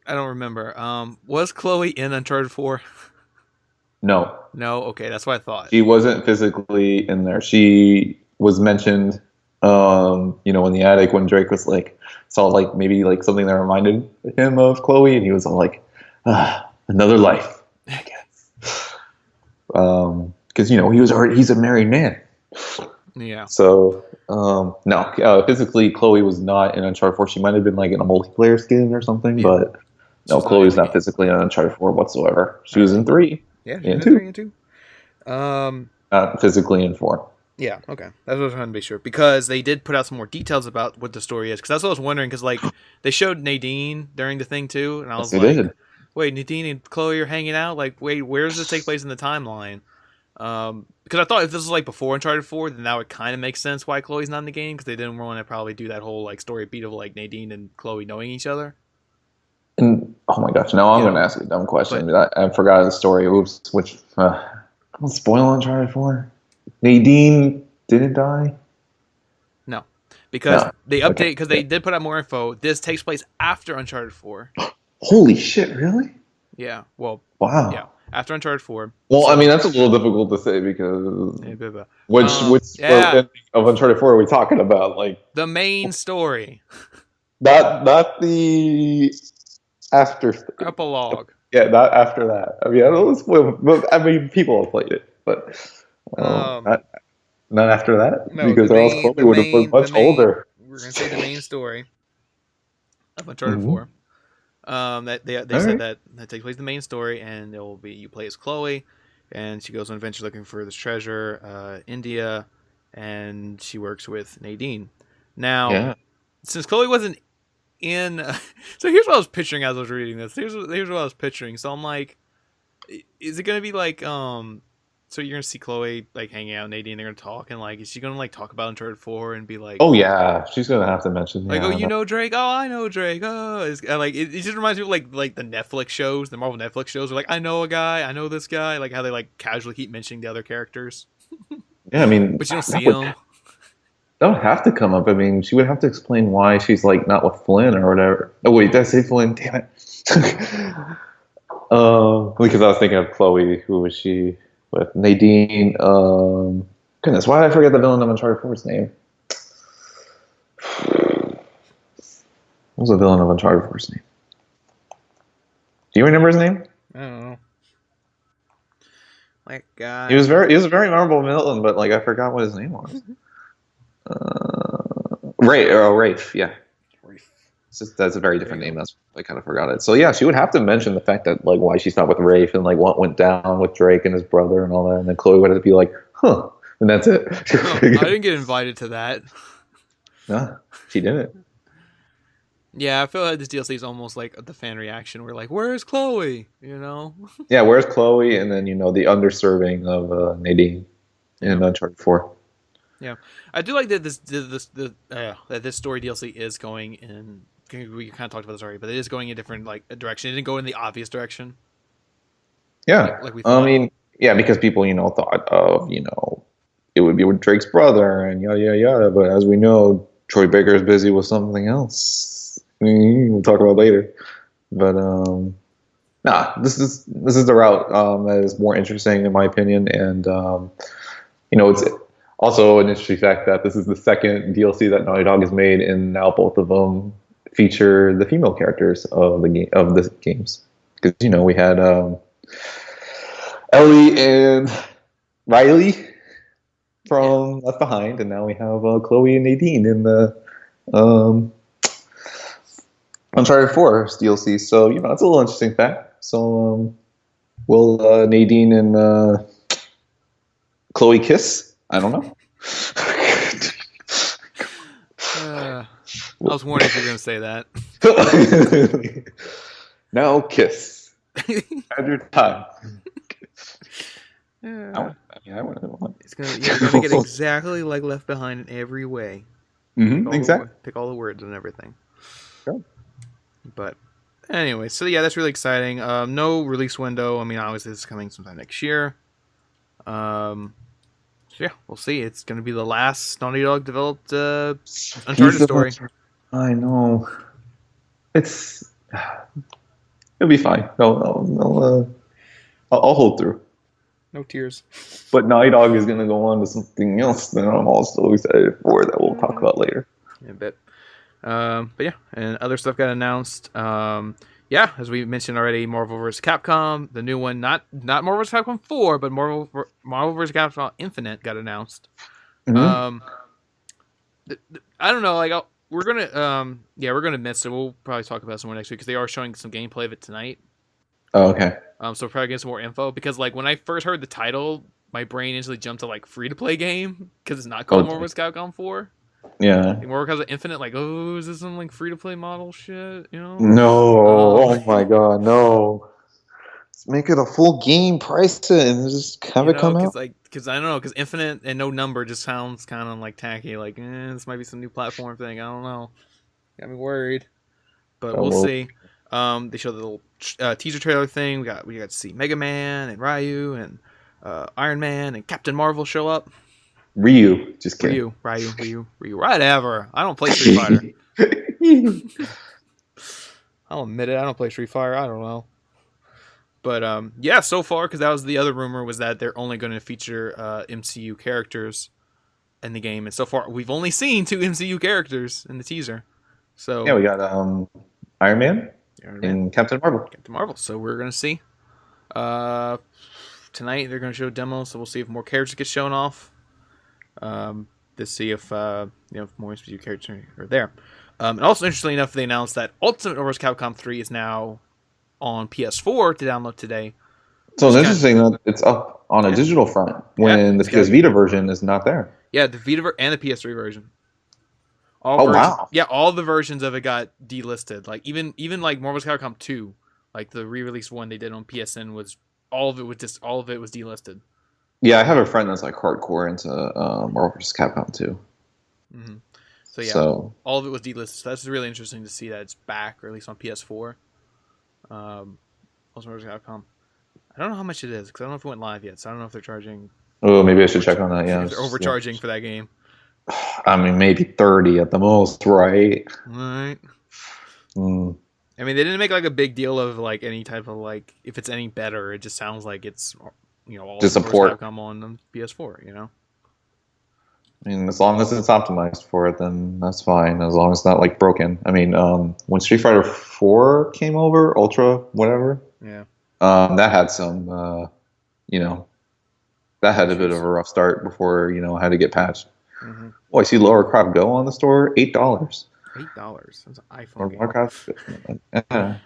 I don't remember. Was Chloe in Uncharted 4? No. No? Okay, that's what I thought. She wasn't physically in there. She was mentioned, in the attic when Drake was saw maybe something that reminded him of Chloe, and he was all like, another life, I guess. Because he's a married man. Yeah. So no, physically Chloe was not in Uncharted 4. She might have been in a multiplayer skin or something, but no, Chloe's not physically in Uncharted 4 whatsoever. She was in 3. Yeah, she was in 3 and 2. Not physically in 4. Yeah, okay. That's what I was trying to be sure. Because they did put out some more details about what the story is. Because that's what I was wondering. Because they showed Nadine during the thing too, and I was wait, Nadine and Chloe are hanging out. Like, wait, where does this take place in the timeline? Because I thought if this was like before Uncharted 4, then that would kind of make sense why Chloe's not in the game, because they didn't want to probably do that whole like story beat of like Nadine and Chloe knowing each other. And oh my gosh, now I'm going to ask you a dumb question. But I forgot the story. Oops, which don't spoil Uncharted 4. Nadine didn't die. No, because they update because they did put out more info. This takes place after Uncharted 4. Holy shit! Really? Yeah. Well. Wow. Yeah. After Uncharted 4. Well, I mean that's a little difficult to say because which of Uncharted 4 are we talking about? Like the main story. Not the after epilogue. Yeah, not after that. I mean, people have played it, but not after that. No, because else Chloe would have been much older. We're gonna say the main story of Uncharted 4. That they said that takes place in the main story, and it will be you play as Chloe, and she goes on an adventure looking for this treasure, India, and she works with Nadine. Now, since Chloe wasn't in, so here's what I was picturing as I was reading this. Here's what I was picturing. So I'm like, is it gonna be like so you're gonna see Chloe like hanging out with Nadine, they're gonna talk, and like is she gonna like talk about Uncharted 4 and be like, oh yeah, she's gonna have to mention like, oh, you know Drake, oh I know Drake, oh it's, like it just reminds me of like the Netflix shows, the Marvel Netflix shows, where like I know a guy, I know this guy, like how they like casually keep mentioning the other characters. Yeah, I mean, but you don't see them. That would have to come up. I mean, she would have to explain why she's like not with Flynn or whatever. Oh wait, did I say Flynn? Damn it. Because I was thinking of Chloe. Who was she with? Nadine. Goodness, why did I forget the villain of Uncharted 4's name? What was the villain of Uncharted 4's name? Do you remember his name? I don't know. Like God. He was a very memorable villain, but like I forgot what his name was. Rafe, yeah. Rafe. That's a very different name. That's I kind of forgot it. So yeah, she would have to mention the fact that like why she's not with Rafe and like what went down with Drake and his brother and all that, and then Chloe would have to be like, huh, and that's it. I didn't get invited to that. No, she didn't. Yeah, I feel like this DLC is almost like the fan reaction. We're like, where's Chloe? You know? Yeah, where's Chloe? And then the underserving of Nadine in Uncharted 4. Yeah, I do like that that this story DLC is going in. We kind of talked about this already, but it is going in a different like direction. It didn't go in the obvious direction. Yeah, like we thought. I mean, yeah, because people thought of it would be with Drake's brother and yada yada yada. But as we know, Troy Baker is busy with something else. We'll talk about later. But this is the route that is more interesting in my opinion, and it's also an interesting fact that this is the second DLC that Naughty Dog has made, and now both of them feature the female characters of the games. Because we had Ellie and Riley from Left Behind, and now we have Chloe and Nadine in the Uncharted 4 DLC. So that's a little interesting fact. So will Nadine and Chloe kiss? I don't know. I was wondering if you were going to say that. Now kiss. Have your time. I want. It's gonna get exactly like Left Behind in every way. Mm-hmm, exactly. Pick all the words and everything. Sure. But anyway, so yeah, that's really exciting. No release window. I mean, obviously this is coming sometime next year. Yeah, we'll see. It's going to be the last Naughty Dog developed Uncharted story. I know. It'll be fine. I'll hold through. No tears. But Naughty Dog is going to go on to something else that I'm also excited for that we'll talk about later. Yeah, a bit. But yeah, and other stuff got announced. Yeah, as we mentioned already, Marvel vs. Capcom, the new one, not Marvel vs. Capcom 4, but Marvel vs. Capcom Infinite got announced. Mm-hmm. I don't know, like we're gonna miss it. We'll probably talk about it some more next week because they are showing some gameplay of it tonight. Oh, okay. So probably get some more info because like when I first heard the title, my brain instantly jumped to like free to play game because it's not called Marvel vs. Capcom 4. Yeah. Like Mortal Kombat Infinite, like, oh, is this some like free to play model shit? You know? No. Oh my god, no. Let's make it a full game, price it, and just have it come out. Because I don't know, because Infinite and no number just sounds kind of like tacky. Like, this might be some new platform thing. I don't know. Got me worried, but we'll see. They showed the little teaser trailer thing. We got to see Mega Man and Ryu and Iron Man and Captain Marvel show up. Ryu, just kidding. Ryu, whatever. I don't play Street Fighter. I'll admit it. I don't play Street Fighter. I don't know. But yeah, so far, because that was the other rumor, was that they're only going to feature MCU characters in the game, and so far we've only seen 2 MCU characters in the teaser. So yeah, we got Iron Man and Captain Marvel. So we're gonna see. Tonight they're gonna show demos, so we'll see if more characters get shown off. To see if more MCU characters are there. And also, interestingly enough, they announced that Ultimate Marvel Capcom 3 is now on PS4 to download today. So it's interesting that it's up on a digital front when the PS Vita version is not there. Yeah, the Vita and the PS3 version. Wow! Yeah, all the versions of it got delisted. Like even like Marvel Capcom 2, like the re-release one they did on PSN was all of it was delisted. Yeah, I have a friend that's like hardcore into Marvel vs. Capcom 2. Mm-hmm. So all of it was delisted. So that's really interesting to see that it's back, or at least on PS4. Also Marvel vs. Capcom. I don't know how much it is because I don't know if it went live yet. So I don't know if they're charging. Oh, maybe I should check on that. Yeah, they're overcharging for that game. I mean, maybe 30 at the most, right? Right. I mean, they didn't make like a big deal of like any type of like if it's any better. It just sounds like it's all just support Capcom on PS4. I mean, as long as it's optimized for it, then that's fine. As long as it's not like broken. I mean, when Street Fighter 4 came over, Ultra, whatever. Yeah. That had some, that had a bit of a rough start before it had to get patched. Mm-hmm. Oh, I see Lara Croft Go on the store, $8. $8. That's an iPhone game. Lara Croft. Yeah.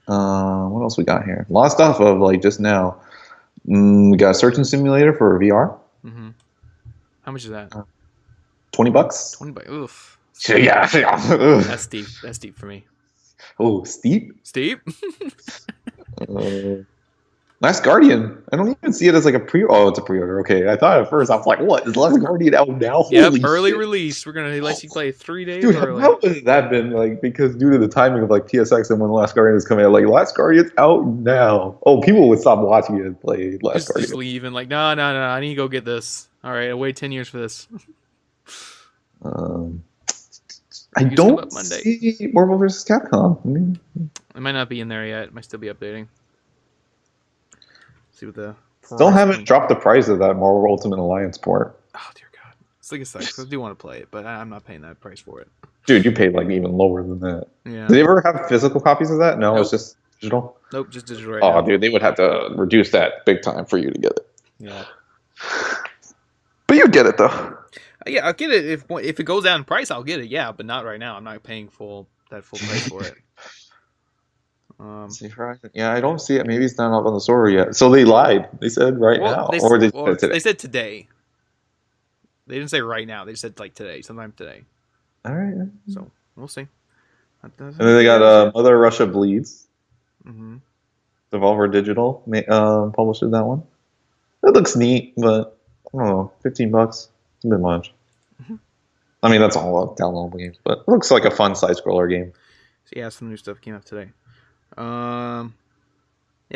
What else we got here? A lot of stuff of like just now. We got a searching simulator for VR. Mm-hmm. How much is that? $20. $20. Oof. Yeah. That's deep. That's deep for me. Oh, steep. Steep. Last Guardian. I don't even see it as like a pre. Oh, it's a pre-order. Okay, I thought at first I was like, "What is Last Guardian out now?" Yep, early release. We're gonna let you play 3 days early. How has that been like? Because due to the timing of like PSX and when Last Guardian is coming out, like Last Guardian's out now. Oh, people would stop watching it and play Last Guardian. Just leave and like, no. I need to go get this. All right, I'll wait 10 years for this. I don't see Marvel vs. Capcom. It might not be in there yet. It might still be updating. See what the still haven't dropped the price of that Marvel Ultimate Alliance port. Oh dear God! It's like it sucks. I do want to play it, but I'm not paying that price for it. Dude, you paid like even lower than that. Yeah. Did they ever have physical copies of that? No, It's just digital. Nope, just digital right now. Dude, they would have to reduce that big time for you to get it. Yeah. But you get it though. Yeah, I'll get it if it goes down in price. I'll get it. Yeah, but not right now. I'm not paying full price for it. Yeah, I don't see it. Maybe it's not up on the store yet. So they lied. They said now, they said today. They didn't say right now. They said like today, sometime today. All right. So we'll see. And then they got Mother Russia Bleeds. Mm-hmm. Devolver Digital published that one. It looks neat, but I don't know, $15. It's a bit much. Mm-hmm. I mean, that's all downloadable games, but it looks like a fun side-scroller game. So yeah, some new stuff came out today.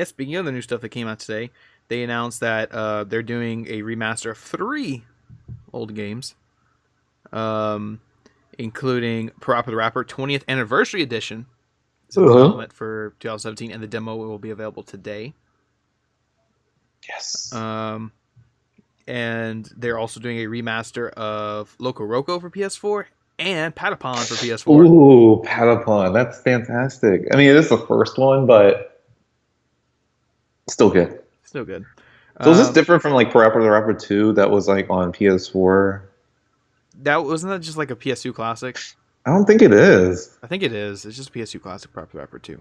Speaking of the new stuff that came out today, they announced that they're doing a remaster of 3 old games, including Parappa the Rapper 20th Anniversary Edition. It's in development for 2017, and the demo will be available today. Yes. And they're also doing a remaster of Loco Roco for PS4 and Patapon for PS4. Ooh, Patapon. That's fantastic. I mean, it is the first one, but still good. Still good. So is this different from like Parappa the Rapper 2 that was like on PS4? Wasn't that just like a PS2 classic? I don't think it is. I think it is. It's just PS2 classic Parappa the Rapper 2.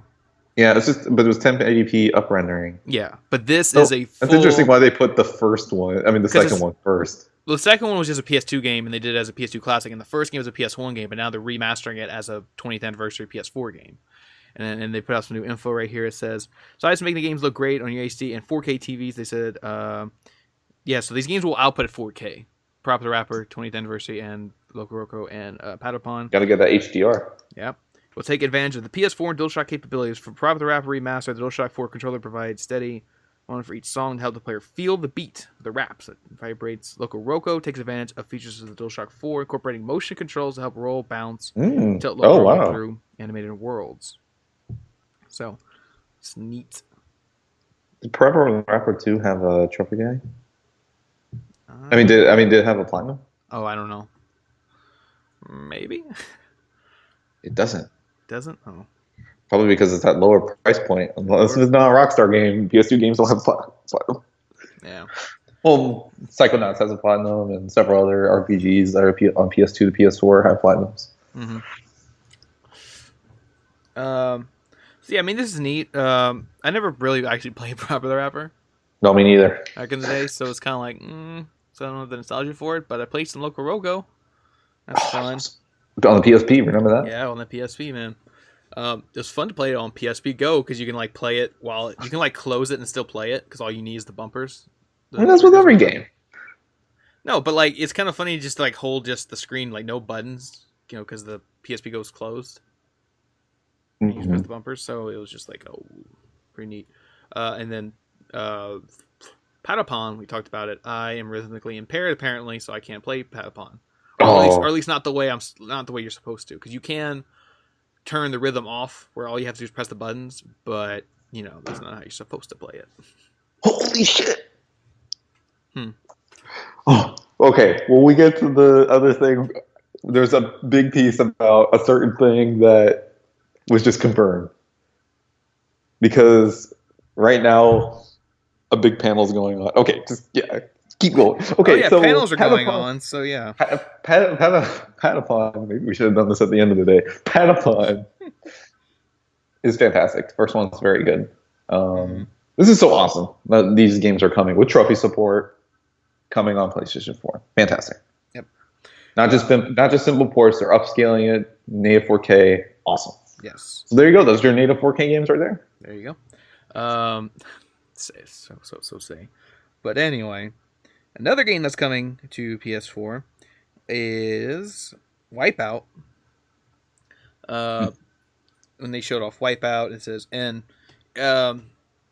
Yeah, but it was 1080p up rendering. Yeah, but this is a full... That's interesting why they put the first one, the second one first. the second one was just a PS2 game, and they did it as a PS2 classic. And the first game was a PS1 game, but now they're remastering it as a 20th anniversary PS4 game. And they put out some new info right here. It says, besides making the games look great on your HD and 4K TVs, they said, so these games will output at 4K. Prop the Rapper, 20th anniversary, and Loco Roco, and Patapon. Gotta get that HDR. Yep. We'll take advantage of the PS4 and DualShock capabilities. For Prop the Rapper Remaster, the DualShock 4 controller provides steady one for each song to help the player feel the beat of the raps that vibrates. Loco Roco takes advantage of features of the DualShock 4, incorporating motion controls to help roll, bounce, tilt Loco through animated worlds. So, it's neat. Did Prop the Rapper 2 have a trophy guy? Did it have a platinum? Oh, I don't know. Maybe. It doesn't. Doesn't? Oh. Probably because it's at lower price point. Unless it's not a Rockstar game, PS2 games don't have platinum. Yeah. Well, Psychonauts has a platinum, and several other RPGs that are on PS2 to PS4 have platinums. Mm-hmm. So yeah, this is neat. I never really actually played Prop the Rapper. No, me neither. Back in the day, so it's kind of like, so I don't know the nostalgia for it, but I played some Loco Roco. That's fun. On the PSP, remember that? Yeah, on the PSP, man. It was fun to play it on PSP Go because you can like play it while you can like close it and still play it because all you need is the bumpers. And that's with every game. No, but like it's kind of funny just to like hold just the screen, like no buttons, because the PSP Go is closed. You just press the bumpers, so it was just like pretty neat. And then Patapon, we talked about it. I am rhythmically impaired apparently, so I can't play Patapon. Or at least not the way you're supposed to, because you can turn the rhythm off where all you have to do is press the buttons, but that's not how you're supposed to play it. Holy shit. Oh, okay. When we get to the other thing, there's a big piece about a certain thing that was just confirmed. Because right now, a big panel's going on. Okay, keep going. Okay, so panels are going on, so yeah. Patapon, maybe we should have done this at the end of the day. Patapon is fantastic. First one's very good. This is so awesome that these games are coming with trophy support, coming on PlayStation 4. Fantastic. Yep. Not just simple ports. They're upscaling it, native 4K. Awesome. Yes. So there you go. Those are your native 4K games right there. There you go. Say. But anyway, another game that's coming to PS4 is Wipeout. When they showed off Wipeout, it says, and this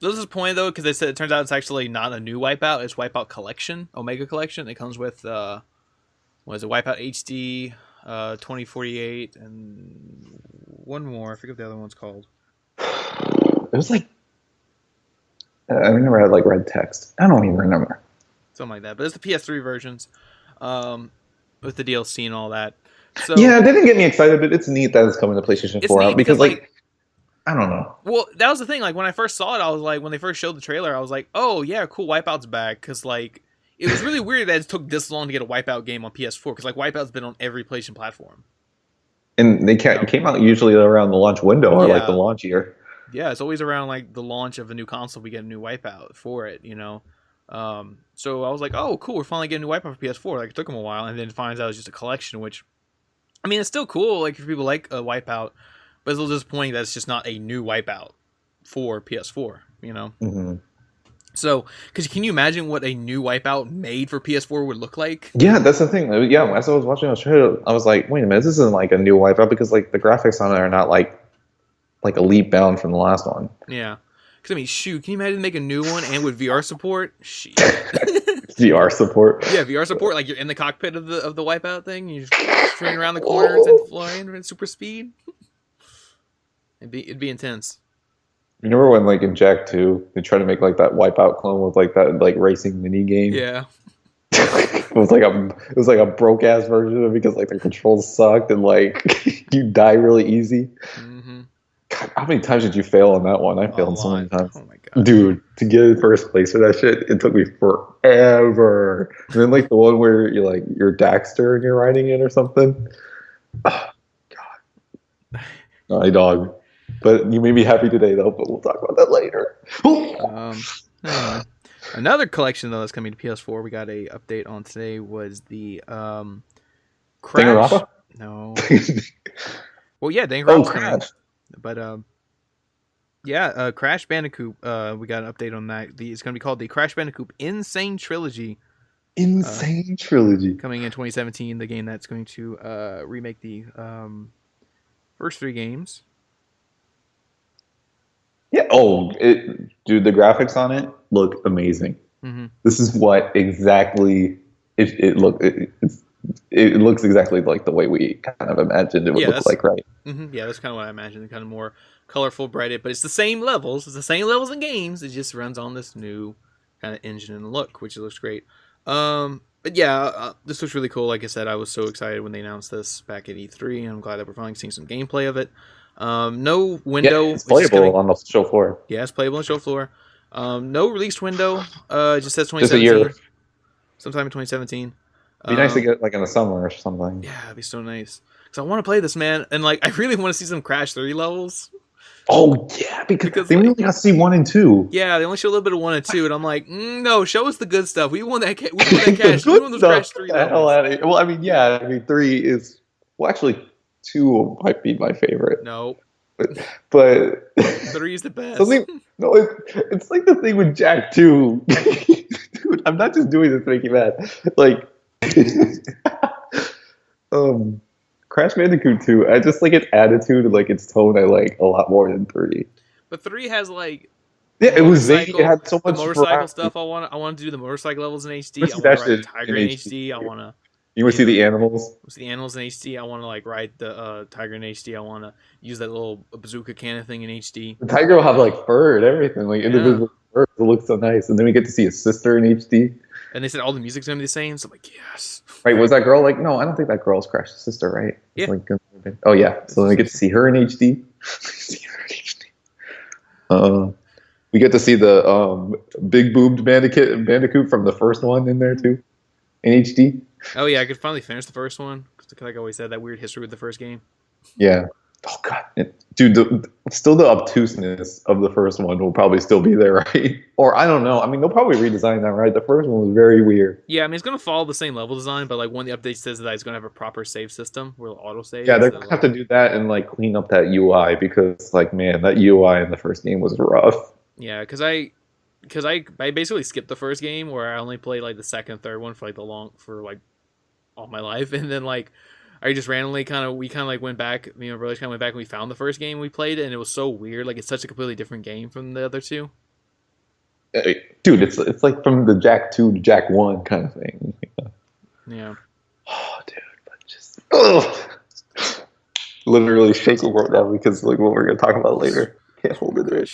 is disappointing though because they said it turns out it's actually not a new Wipeout. It's Wipeout Collection, Omega Collection. It comes with Wipeout HD, 2048, and one more. I forget what the other one's called. It was like I remember it had like red text. I don't even remember. Something like that. But it's the PS3 versions with the DLC and all that. So, yeah, it didn't get me excited, but it's neat that it's coming to PlayStation 4 out because like I don't know. Well, that was the thing. Like when I first saw it, I was like, when they first showed the trailer, I was like, oh yeah, cool, Wipeout's back. Because like it was really weird that it took this long to get a Wipeout game on PS4. Because like Wipeout's been on every PlayStation platform. And they came out usually around the launch window or like the launch year. Yeah, it's always around like the launch of a new console. We get a new Wipeout for it, So I was like, oh, cool, we're finally getting a new Wipeout for PS4. Like it took them a while, and then it finds out it's just a collection, which, I mean, it's still cool. Like if people like a Wipeout, but it's a little disappointing that it's just not a new Wipeout for PS4. Mm-hmm. So, because can you imagine what a new Wipeout made for PS4 would look like? Yeah, that's the thing. Yeah, as I was watching the trailer, I was like, wait a minute, this isn't like a new Wipeout because like the graphics on it are not like a leap bound from the last one. Yeah. Because, I mean, shoot, can you imagine make a new one and with VR support? Shit. VR support? Yeah, VR support. Like, you're in the cockpit of the Wipeout thing. You're just turning around the corners and flying at super speed. It'd be intense. Remember when, like, in Jak 2, they tried to make, like, that Wipeout clone with, like, that, like, racing mini game? Yeah. It was like a broke-ass version of it because, like, the controls sucked and, like, you die really easy. Mm-hmm. God, how many times did you fail on that one? I failed so many times. Oh my god, dude! To get in first place for that shit, it took me forever. And then like the one where you're Daxter and you're riding it or something. Oh, god, Naughty Dog. But you made me happy today though. But we'll talk about that later. Anyway. Another collection though that's coming to PS4. We got a update on today was the Crash. Danganronpa? No. Well, yeah, Danganronpa's coming, Crash. but Crash Bandicoot. We got an update on that. It's going to be called the Crash Bandicoot Insane Trilogy. Insane Trilogy. Coming in 2017, the game that's going to remake the first 3 games. Yeah. Dude, the graphics on it look amazing. Mm-hmm. This is what exactly it looks exactly like the way we kind of imagined it would look like, right? Mm-hmm, yeah, that's kind of what I imagined. Kind of more colorful, brighted, but it's the same levels. It's the same levels in games. It just runs on this new kind of engine and look, which looks great. But yeah, this looks really cool. Like I said, I was so excited when they announced this back at E3, and I'm glad that we're finally seeing some gameplay of it. No window. Yeah, it's playable on the show floor. Yeah, it's playable on the show floor. No release window. It just says 2017. Just a year. Sometime in 2017. It'd be nice to get like in the summer or something. Yeah, it'd be so nice. Because I want to play this, man. And like, I really want to see some Crash 3 levels. Oh, yeah, because they really got to see 1 and 2. Yeah, they only show a little bit of 1 and 2. And I'm like, no, show us the good stuff. We want that Cash. We want those Crash 3 levels. Well, I mean, yeah. I mean, 3 is... Well, actually, 2 might be my favorite. No. But 3 is the best. It's like the thing with Jak 2. Dude, I'm not just doing this to make you mad. Like, Crash Bandicoot 2, I just like its attitude and like its tone. I like a lot more than 3. But 3 has like, yeah, it was zany. It had so much motorcycle stuff. I want to do the motorcycle levels in HD. I want to ride the Tiger in HD. I want to. You want to see the animals? See the animals in HD. I want to like ride the Tiger in HD. I want to use that little bazooka cannon thing in HD. The Tiger will have like fur and everything, like individual fur. It looks so nice. And then we get to see his sister in HD. And they said all the music's gonna be the same. So I'm like, yes. Right? Was that girl like? No, I don't think that girl's Crash's sister, right? Yeah. Like, oh yeah. So then we get to see her in HD. We get to see the big boobed Bandicoot from the first one in there too, in HD. Oh yeah, I could finally finish the first one because like I always said, that weird history with the first game. Yeah. Oh god, dude. Still the obtuseness of the first one will probably still be there, right? Or I don't know. I mean, they'll probably redesign that, right? The first one was very weird. Yeah, I mean, it's gonna follow the same level design, but like one of the updates says that it's gonna have a proper save system where it'll auto save. Yeah, they're gonna have to do that and like clean up that UI because, like, man, that UI in the first game was rough. Yeah, because I basically skipped the first game where I only played like the second and third one for like all my life, and then like I just randomly we went back. Me and my brothers kind of went back and we found the first game we played it, and it was so weird. Like it's such a completely different game from the other two. Dude, it's like from the Jak 2 to Jak 1 kind of thing. Yeah. Oh, dude, but just literally shaking right now because like what we're gonna talk about later. Can't hold it in.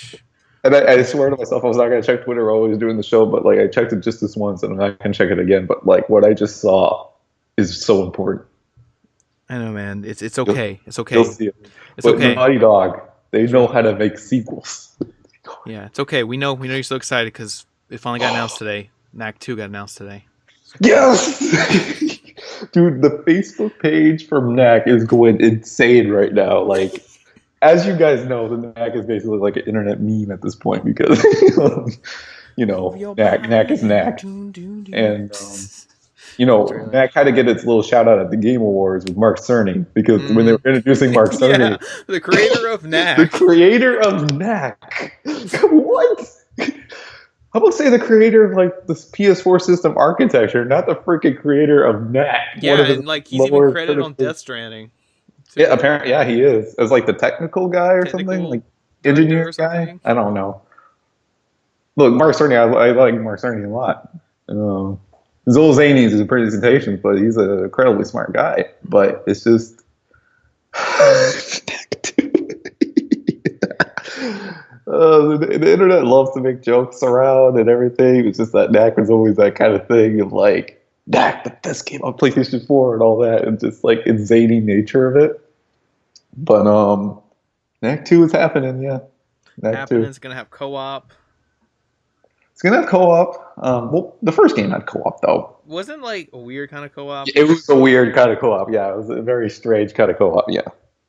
And I swear to myself, I was not going to check Twitter while I was doing the show, but like I checked it just this once, and I'm not going to check it again. But like what I just saw is so important. I know, man. It's okay. It's okay. You'll see it. It's but okay. Naughty Dog, they know how to make sequels. Yeah, it's okay. We know you're so excited because it finally got announced today. Knack 2 got announced today. Yes, dude. The Facebook page from Knack is going insane right now. Like. As you guys know, the Knack is basically like an internet meme at this point because, Knack is Knack. And, Knack had to get its little shout out at the Game Awards with Mark Cerny because when they were introducing Mark Cerny. Yeah, the creator of Knack. The creator of Knack. What? How about say the creator of like this PS4 system architecture, not the freaking creator of Knack? Yeah, and like he's even credited on Death Stranding. Yeah, apparently, yeah, he is. As like the technical guy or something, like engineer guy. I don't know. Look, Mark Cerny, I like Mark Cerny a lot. His little zanies is a presentation, but he's an incredibly smart guy. But it's just the internet loves to make jokes around and everything. It's just that Knack was always that kind of thing of like Knack, the best game on PlayStation 4 and all that, and just like its zany nature of it. But Knack 2 is happening, yeah. Knack 2. It's gonna have co-op. It's gonna have co-op. Well, the first game had co-op though. Wasn't like a weird kind of co-op? It was a weird kind of co-op, yeah. It was a very strange kind of co-op, yeah.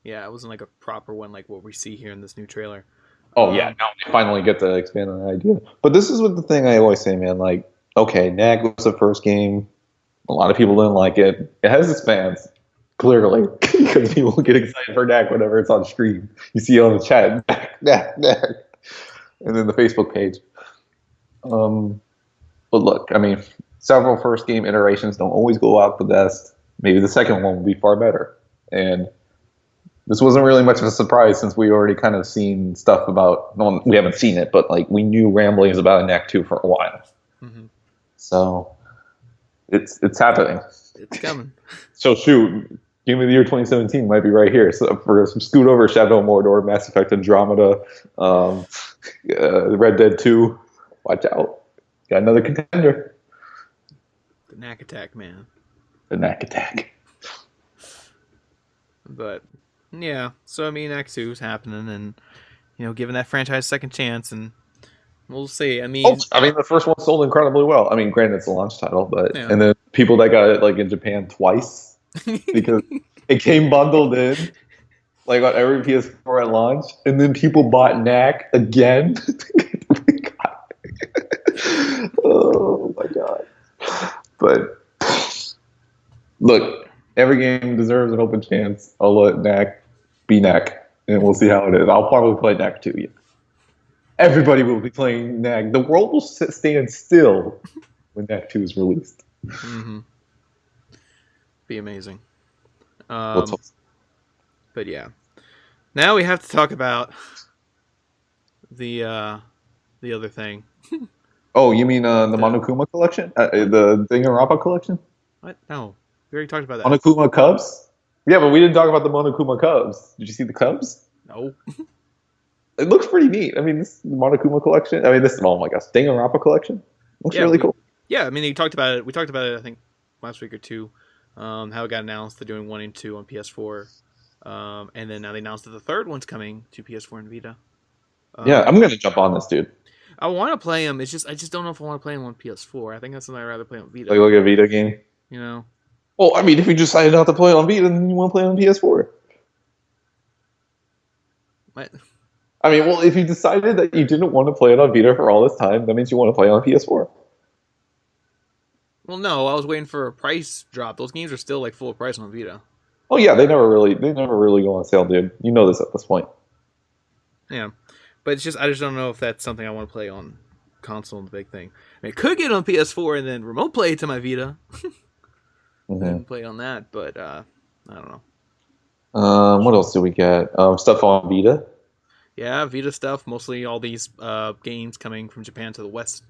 Yeah, it wasn't like a proper one like what we see here in this new trailer. Oh yeah, now they finally get to expand on the idea. But this is what the thing I always say, man. Like, okay, Knack was the first game. A lot of people didn't like it. It has its fans, clearly, because people get excited for Knack whenever it's on stream. You see it on the chat, Knack, and then the Facebook page. But look, I mean, several first game iterations don't always go out the best. Maybe the second one will be far better. And this wasn't really much of a surprise since we already kind of seen stuff about. Well, we haven't seen it, but like we knew ramblings about a Knack 2 for a while. Mm-hmm. So it's happening. It's coming. So shoot, Game of the Year 2017 might be right here. So for some scoot over Shadow of Mordor, Mass Effect Andromeda, Red Dead 2. Watch out. Got another contender. The Knack Attack, man. The Knack Attack. But yeah, so I mean, Act 2 is happening, and giving that franchise a second chance, and we'll see. I mean, the first one sold incredibly well. I mean, granted, it's a launch title, but and then people that got it like in Japan twice because it came bundled in like on every PS4 at launch, and then people bought Knack again. Oh my god! But look, every game deserves an open chance. I'll let Knack be Knack, and we'll see how it is. I'll probably play Knack 2. Yeah. Everybody will be playing Knack. The world will stand still when Knack 2 is released. Mm-hmm. Be amazing. But yeah, now we have to talk about the other thing. Oh, you mean the Monokuma Collection? The Danganronpa Collection? What? No. We already talked about that. Monokuma Cubs? Yeah, but we didn't talk about the Monokuma Cubs. Did you see the Cubs? No. It looks pretty neat. I mean, this Monokuma Collection. I mean, oh my gosh, Danganronpa Collection looks really cool. Yeah, I mean, we talked about it, I think, last week or two, how it got announced. They're doing 1 and 2 on PS4. And then now they announced that the third one's coming to PS4 and Vita. Yeah, I'm going to jump on this, dude. I want to play them. It's just I just don't know if I want to play them on PS4. I think that's something I'd rather play on Vita. Like a Vita game? Well, I mean, if you decided not to play it on Vita, then you want to play it on PS4. What? I mean, well, if you decided that you didn't want to play it on Vita for all this time, that means you want to play it on PS4. Well, no, I was waiting for a price drop. Those games are still like full price on Vita. Oh yeah, they never really go on sale, dude. You know this at this point. Yeah. But I just don't know if that's something I want to play on console. The big thing. I mean, I could get on PS4 and then remote play it to my Vita. And play on that, but I don't know. What else do we get? Stuff on Vita. Yeah, Vita stuff. Mostly all these games coming from Japan to the West.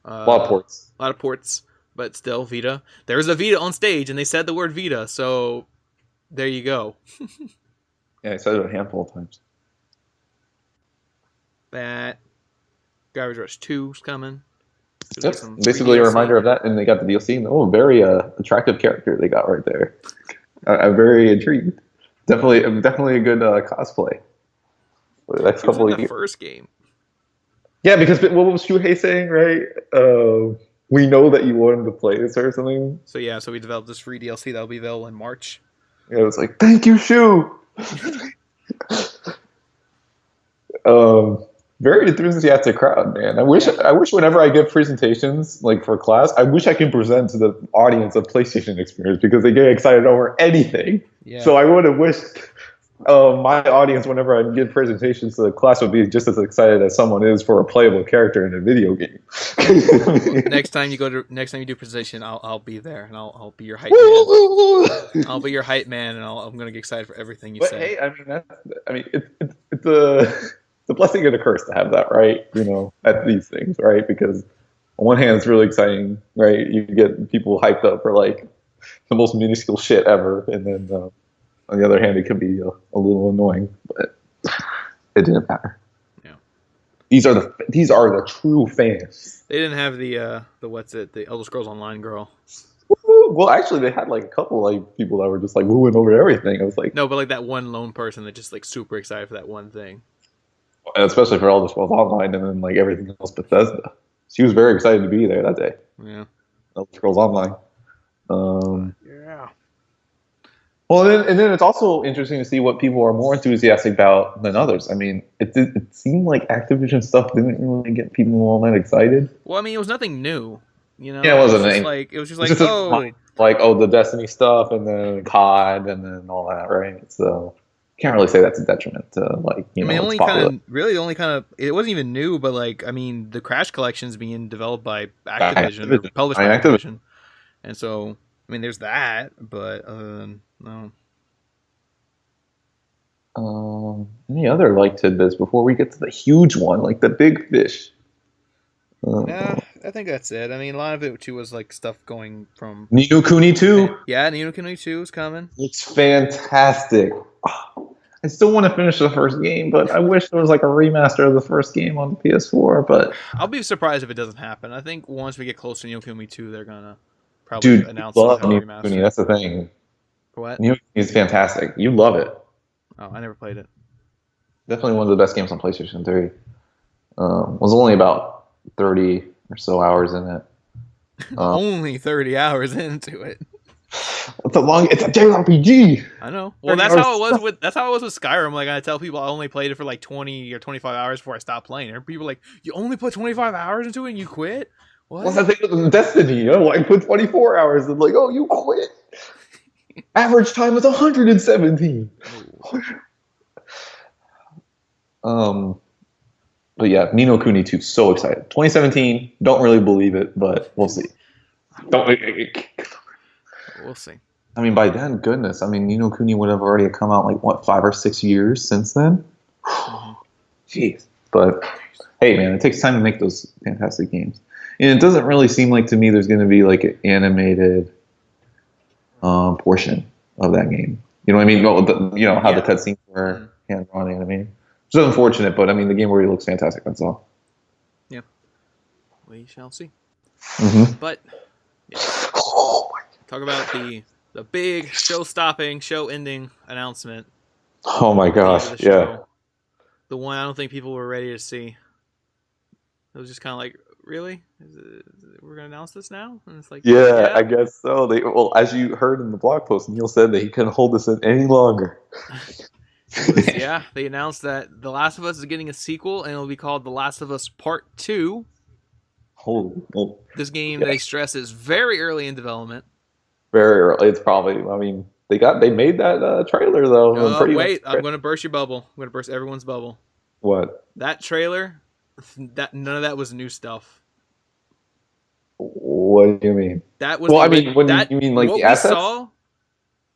A lot of ports. A lot of ports, but still Vita. There's a Vita on stage, and they said the word Vita, so there you go. Yeah, I said it a handful of times. That Garbage Rush 2 is coming. Yep. Basically a reminder of that, and they got the DLC. Oh, very attractive character they got right there. I'm very intrigued. Definitely a good cosplay. For the next couple of years. First game. Yeah, because what was Shuhei saying, right? We know that you wanted to play this or something. So we developed this free DLC that'll be available in March. Yeah, it was like, thank you, Shu. Very enthusiastic crowd, man. I wish whenever I give presentations like for class, I wish I can present to the audience a PlayStation experience because they get excited over anything. Yeah. So I would have wished my audience, whenever I give presentations to the class, would be just as excited as someone is for a playable character in a video game. Next time you do a presentation, I'll be there and I'll be your hype man. I'll be your hype man, and I'm gonna get excited for everything you say. Hey, it's a blessing and a curse to have that, right? At these things, right? Because on one hand, it's really exciting, right? You get people hyped up for like the most minuscule shit ever, and then on the other hand, it can be a little annoying, but it didn't matter. Yeah, these are the true fans. They didn't have the Elder Scrolls Online girl. Well, actually, they had like a couple like people that were just like wooing over everything. I was like, no, but like that one lone person that just like super excited for that one thing. And especially for Elder Scrolls Online and then like everything else Bethesda. She was very excited to be there that day. Yeah. Elder Scrolls Online. Yeah. Well, and then it's also interesting to see what people are more enthusiastic about than others. I mean, it seemed like Activision stuff didn't really get people all that excited. Well, I mean, it was nothing new. You know, Yeah, it wasn't. It was just It's like, just the Destiny stuff, and then COD, and then all that, right? So can't really say that's a detriment to I mean, only kind of really the only kind of it wasn't even new, but like I mean, the Crash Collection is being developed by Activision or published by Activision, and so I mean, there's that, but no. Any other tidbits before we get to the huge one, like the big fish? Yeah, I think that's it. I mean, a lot of it too was like stuff going from Ni no Kuni 2. Yeah, Ni no Kuni 2 is coming. It's fantastic. I still want to finish the first game, but I wish there was like a remaster of the first game on the PS4. But I'll be surprised if it doesn't happen. I think once we get close to Ni no Kuni 2, they're gonna probably announce some kind of remaster. Kuni, that's the thing. What? Ni no Kuni is fantastic. You love it. Oh, I never played it. Definitely one of the best games on PlayStation 3. Was only about 30 or so hours in it. Only 30 hours into it. It's a JRPG. I know. Well, that's how it was with Skyrim. Like I tell people, I only played it for like 20 or 25 hours before I stopped playing. And people are like, you only put 25 hours into it and you quit? What? What's that thing with Destiny? I put 24 hours and like, oh, you quit. Average time is 117. But yeah, Ni no Kuni 2, so excited. 2017, don't really believe it, but we'll see. We'll see. I mean, by then, goodness, I mean, Ni no Kuni would have already come out 5 or 6 years since then? Jeez. But hey, man, it takes time to make those fantastic games. And it doesn't really seem like to me there's going to be like an animated portion of that game. You know what I mean? Well, how the cutscenes were hand-drawn animated. Which is unfortunate, but I mean, the game already looks fantastic, that's all. Yeah. We shall see. Mm-hmm. But, yeah. Talk about the big show-stopping, show-ending announcement. Oh my gosh, yeah. The one I don't think people were ready to see. It was just kind of like, really? We're going to announce this now? And it's like, yeah, I guess so. Well, as you heard in the blog post, Neil said that he couldn't hold this in any longer. Yeah, they announced that The Last of Us is getting a sequel, and it'll be called The Last of Us Part 2. This game, they stress, is very early in development. Very early. It's probably, I mean, they made that trailer, though. Wait, I'm going to burst your bubble. I'm going to burst everyone's bubble. What? That trailer, none of that was new stuff. What do you mean? That was you mean like the assets?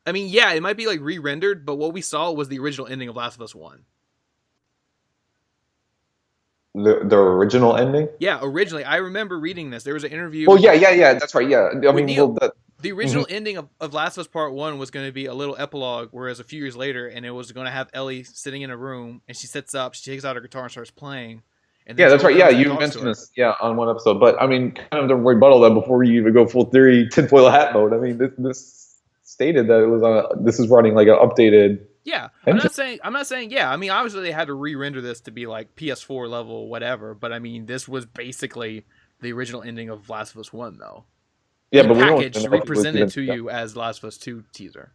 I mean, yeah, it might be like re-rendered, but what we saw was the original ending of Last of Us 1. The original ending? Yeah, originally. I remember reading this. There was an interview. Oh, yeah, that's right, yeah. I mean, the original ending of Last of Us Part 1 was going to be a little epilogue, whereas a few years later, and it was going to have Ellie sitting in a room, and she sits up, she takes out her guitar and starts playing. And yeah, that's right. Yeah, you mentioned this, on one episode. But, I mean, kind of to rebuttal that before you even go full theory, tinfoil hat mode, I mean, this stated that it was this is running like an updated. Yeah, I'm not saying. Yeah, I mean, obviously they had to re-render this to be like PS4 level, whatever. But I mean, this was basically the original ending of Last of Us 1, though. Yeah, but packaged, represented to you as Last of Us 2 teaser.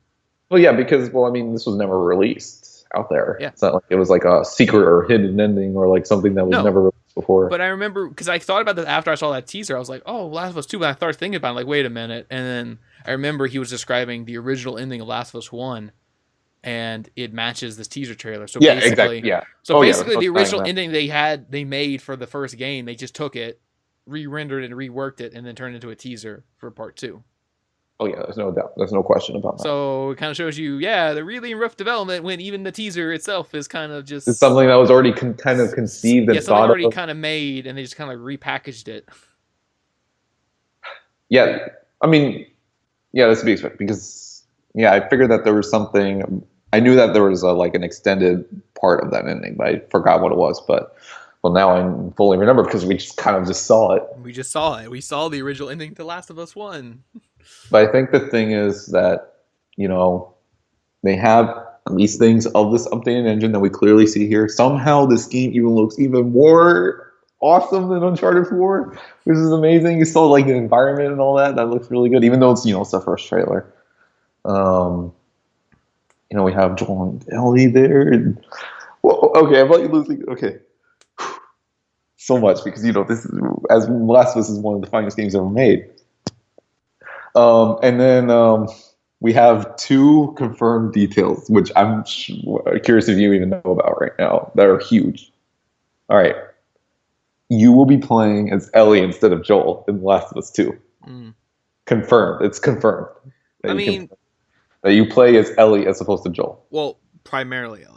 Well, yeah, because I mean, this was never released out there. Yeah. It's not like it was like a secret or hidden ending or like something that was never released before. But I remember because I thought about that after I saw that teaser. I was like, oh, Last of Us 2. But I started thinking about it, like, wait a minute, and then I remember he was describing the original ending of Last of Us 1, and it matches this teaser trailer. So yeah, exactly. Yeah. So basically, the original ending they made for the first game, they just took it, re-rendered and reworked it, and then turned it into a teaser for Part 2. Oh yeah, there's no doubt. There's no question about that. So it kind of shows you, they're really in rough development when even the teaser itself is kind of just... It's something that was already kind of conceived and thought of. Already kind of made, and they just kind of repackaged it. Yeah, I mean... Yeah, that's to be expected because I figured that there was something. I knew that there was like an extended part of that ending, but I forgot what it was. But now I fully remember because we just saw it. We just saw it. We saw the original ending to Last of Us 1. But I think the thing is that they have these things of this updated engine that we clearly see here. Somehow this game even looks even more awesome than Uncharted 4, which is amazing. You saw like the environment and all that looks really good, even though it's it's the first trailer. we have Joel and Ellie there. And, well, okay, I'm like losing. Okay, so much because this is as Last of Us is one of the finest games ever made. And then we have 2 confirmed details, which I'm curious if you even know about right now, that are huge. All right. You will be playing as Ellie instead of Joel in The Last of Us 2. Confirmed. It's confirmed. That you play as Ellie as opposed to Joel. Well, primarily Ellie.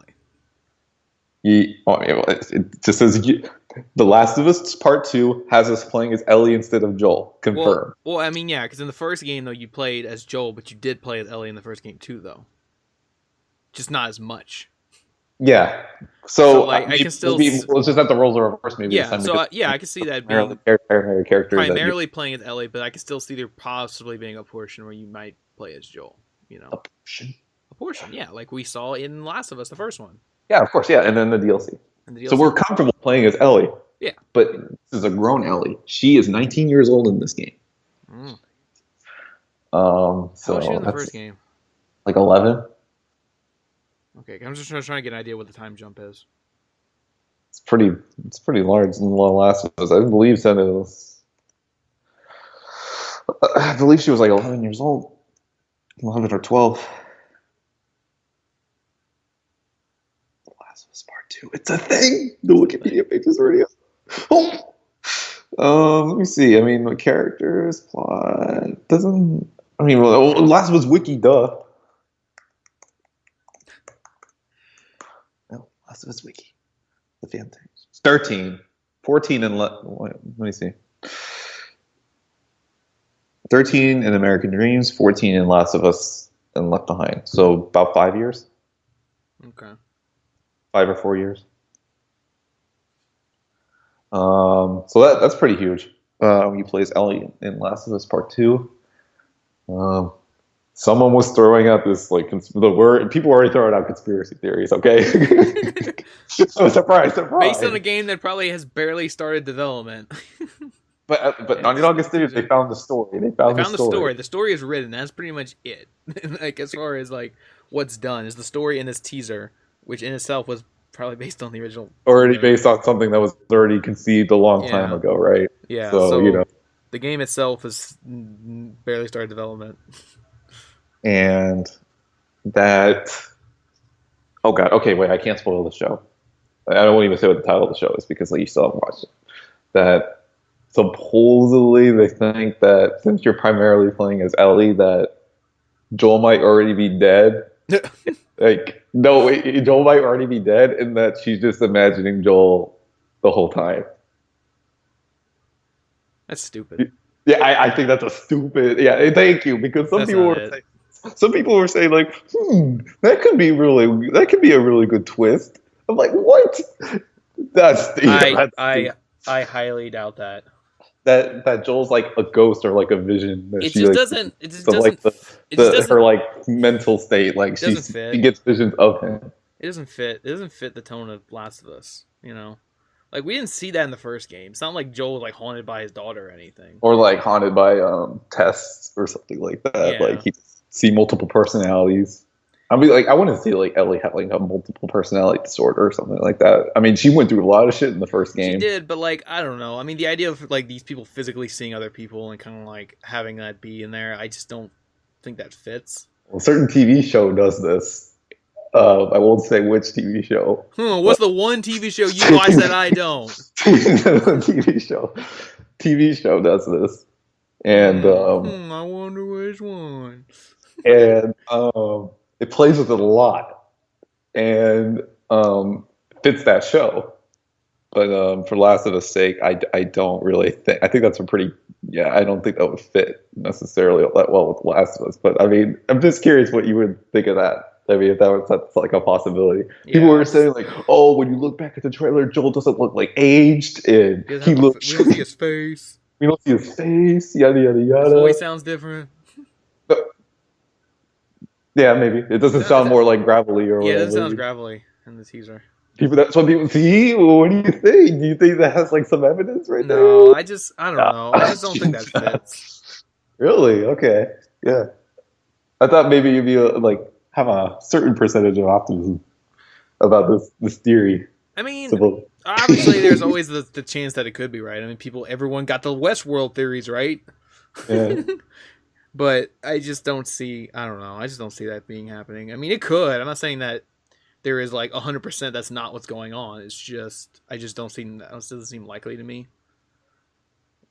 It just says The Last of Us Part 2 has us playing as Ellie instead of Joel. Confirmed. Well, I mean, yeah, because in the first game, though, you played as Joel, but you did play as Ellie in the first game, too, though. Just not as much. Yeah. So I can still... it's just that the roles are reversed, maybe. Yeah, I can see that being primarily playing as Ellie, but I can still see there possibly being a portion where you might play as Joel, A portion? A portion, yeah, like we saw in Last of Us, the first one. Yeah, of course, yeah, and then the DLC. So we're comfortable playing as Ellie. Yeah. But this is a grown Ellie. She is 19 years old in this game. So how was she in the first game? Like 11. Okay, I'm just trying to get an idea what the time jump is. It's pretty large in The Last of Us. I believe she was like 11 years old. 11 or 12. Last of Us Part 2. It's a thing. The Wikipedia page is already up. Let me see. I mean, the characters, plot doesn't. I mean, Last of Us wiki, duh. No, Last of Us wiki. The fan thing. 13, 14, and let me see. 13 in American Dreams, 14 in Last of Us and Left Behind. So about 5 years. Okay. 5 or 4 years. So that's pretty huge. You play as Ellie in Last of Us Part 2. Someone was throwing out this the word. People were already throwing out conspiracy theories. Okay. So surprise. Based on a game that probably has barely started development. But Naughty Dog Studios, they found the story. They found the story. The story is written. That's pretty much it. Like as far as what's done is the story in this teaser, which in itself was probably based on the original. Already based on something that was already conceived a long time ago, right? Yeah. So the game itself has barely started development. And that. Oh God. Okay, wait. I can't spoil the show. I won't even say what the title of the show is because you still haven't watched it. That. Supposedly, they think that since you're primarily playing as Ellie, that Joel might already be dead. Joel might already be dead, and that she's just imagining Joel the whole time. That's stupid. Yeah, I think that's a stupid. Yeah, thank you, because some people were saying that could be a really good twist. I'm like, what? I highly doubt that. That Joel's like a ghost or like a vision. It just doesn't. Her mental state. She gets visions of him. It doesn't fit. It doesn't fit the tone of Last of Us. We didn't see that in the first game. It's not like Joel was haunted by his daughter or anything, or haunted by tests or something like that. Yeah. He see multiple personalities. I mean, I wouldn't see Ellie have a multiple personality disorder or something like that. I mean, she went through a lot of shit in the first game. She did, but I don't know. I mean, the idea of these people physically seeing other people and kind of having that be in there, I just don't think that fits. Well, a certain TV show does this. I won't say which TV show. What's the one TV show you watch that I don't? TV show does this, and I wonder which one. And it plays with it a lot, and fits that show. But for Last of Us' sake, I don't really think. I think that's I don't think that would fit necessarily that well with Last of Us. But I mean, I'm just curious what you would think of that. I mean, if that's a possibility. Yeah. People were saying when you look back at the trailer, Joel doesn't look aged, and we don't see his face. We don't see his face. Yada yada yada. His voice sounds different. Yeah, maybe it doesn't sound more gravelly or whatever. Yeah, it sounds gravelly in the teaser. That's what people see. What do you think? Do you think that has some evidence right there? No, I don't know. I just don't think that fits. Really? Okay. Yeah. I thought maybe you'd be have a certain percentage of optimism about this theory. I mean, obviously, there's always the chance that it could be right. I mean, everyone got the Westworld theories right. Yeah. But I just don't see. I don't know. I just don't see that being happening. I mean, it could. I'm not saying that there is like 100% that's not what's going on. It's just I just don't see. It doesn't seem likely to me.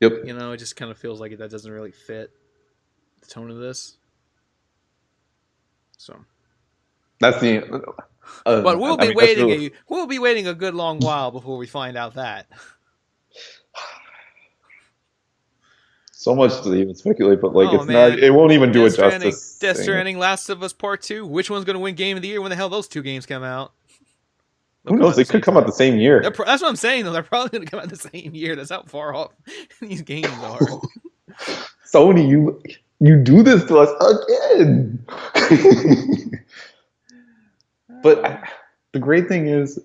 Yep. You know, it just kind of feels like that doesn't really fit the tone of this. So. That's the. But we'll be waiting. We'll be waiting a good long while before we find out that. So much to even speculate, but like not. It won't even do it justice. Death Stranding, Last of Us Part 2. Which one's going to win Game of the Year? When the hell those two games come out? Who knows? They could come out the same year. That's what I'm saying, though. They're probably going to come out the same year. That's how far off these games are. Sony, you do this to us again. But the great thing is,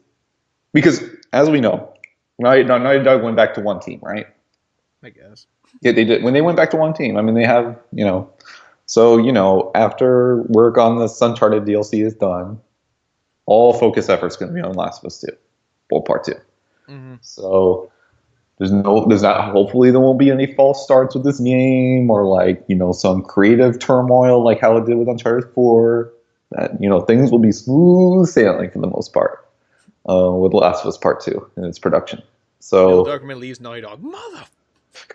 because as we know, Naughty Dog went back to one team, right? I guess. Yeah, they did. When they went back to one team, I mean, they have, so, after work on this Uncharted DLC is done, all focus efforts going to be on Last of Us 2, or Part 2. Mm-hmm. So hopefully there won't be any false starts with this game or some creative turmoil like how it did with Uncharted 4. That, things will be smooth sailing for the most part with Last of Us Part 2 in its production. So Darkman leaves Naughty Dog.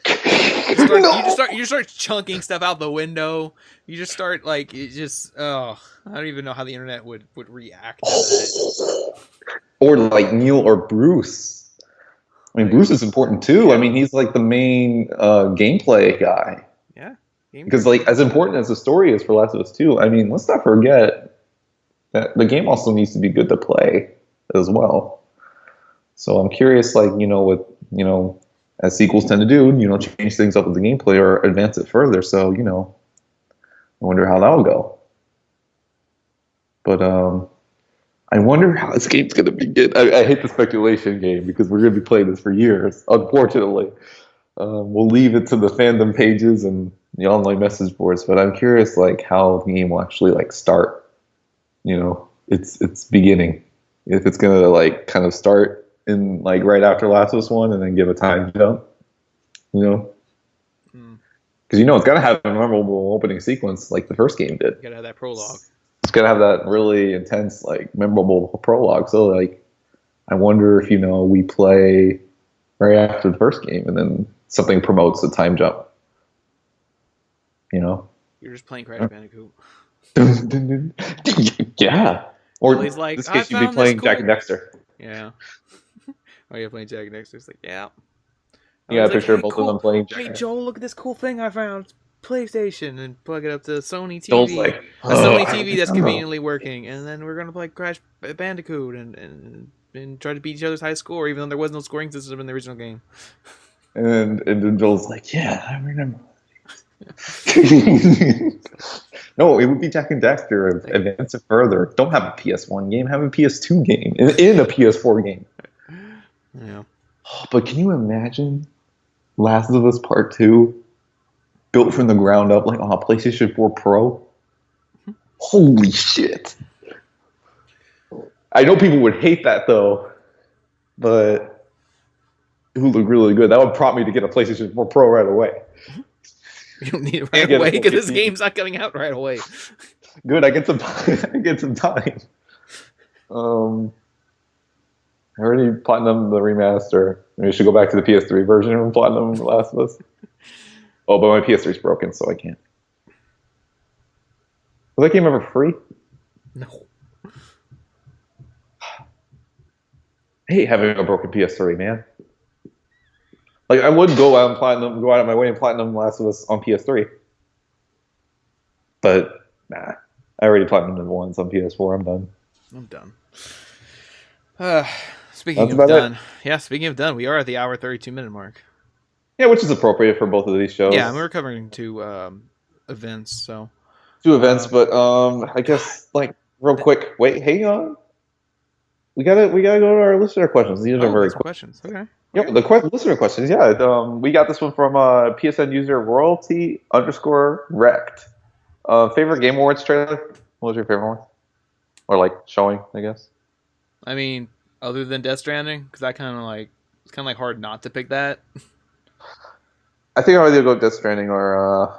You just start chunking stuff out the window. You just start I don't even know how the internet would react to that. Or like Neil or Bruce. I mean, Bruce is important too. Yeah. I mean, he's like the main gameplay guy. Yeah. Because as important as the story is for Last of Us 2, I mean, let's not forget that the game also needs to be good to play as well. So I'm curious, as sequels tend to do, change things up with the gameplay or advance it further. So, I wonder how that'll go. But I wonder how this game's going to begin. I hate the speculation game because we're going to be playing this for years, unfortunately. We'll leave it to the fandom pages and the online message boards, but I'm curious, how the game will actually, start. Its beginning. If it's going to, kind of start in right after Last of Us 1 and then give a time jump, because it's got to have a memorable opening sequence like the first game did. You gotta have that prologue. It's got to have that really intense memorable prologue. So I wonder if we play right after the first game and then something promotes a time jump. You're just playing Crash Bandicoot. Yeah. Or he's like, in this case, you'd be playing Jack and Dexter. Yeah. Oh, you're playing Jack and Dexter. It's like, yeah. Yeah, for sure. Both of them playing Jack. Hey, Joel, look at this cool thing I found. It's PlayStation, and plug it up to Sony TV. Joel's like, a Sony TV that's conveniently working, and then we're gonna play Crash Bandicoot and try to beat each other's high score, even though there was no scoring system in the original game. And then Joel's like, yeah, I remember. No, it would be Jack and Dexter. Advance it further. Don't have a PS1 game. Have a PS2 game in a PS4 game. Yeah. But can you imagine Last of Us Part 2 built from the ground up on a PlayStation 4 Pro? Holy shit. I know people would hate that though, but it would look really good. That would prompt me to get a PlayStation 4 Pro right away. You don't need it right away because this game's not coming out right away. Good, I get some time. I already platinum the remaster. Maybe I should go back to the PS3 version and platinum The Last of Us. Oh, but my PS3's broken, so I can't. Was that game ever free? No. I hate having a broken PS3, man. I would go out of my way and platinum The Last of Us on PS3. But, nah. I already platinumed it once on PS4. I'm done. Speaking of done, we are at the hour 32-minute mark. Yeah, which is appropriate for both of these shows. Yeah, we're covering two events, so. Two events, but I guess real quick. Wait, hang on. We gotta go to our listener questions. These are very quick questions. Okay. Yep, the listener questions. Yeah, we got this one from PSN user royalty_wrecked. Favorite Game Awards trailer? What was your favorite one? or like showing, I guess. I mean, other than Death Stranding, because I kind of like it's kind of like hard not to pick that. I think I'll either go Death Stranding or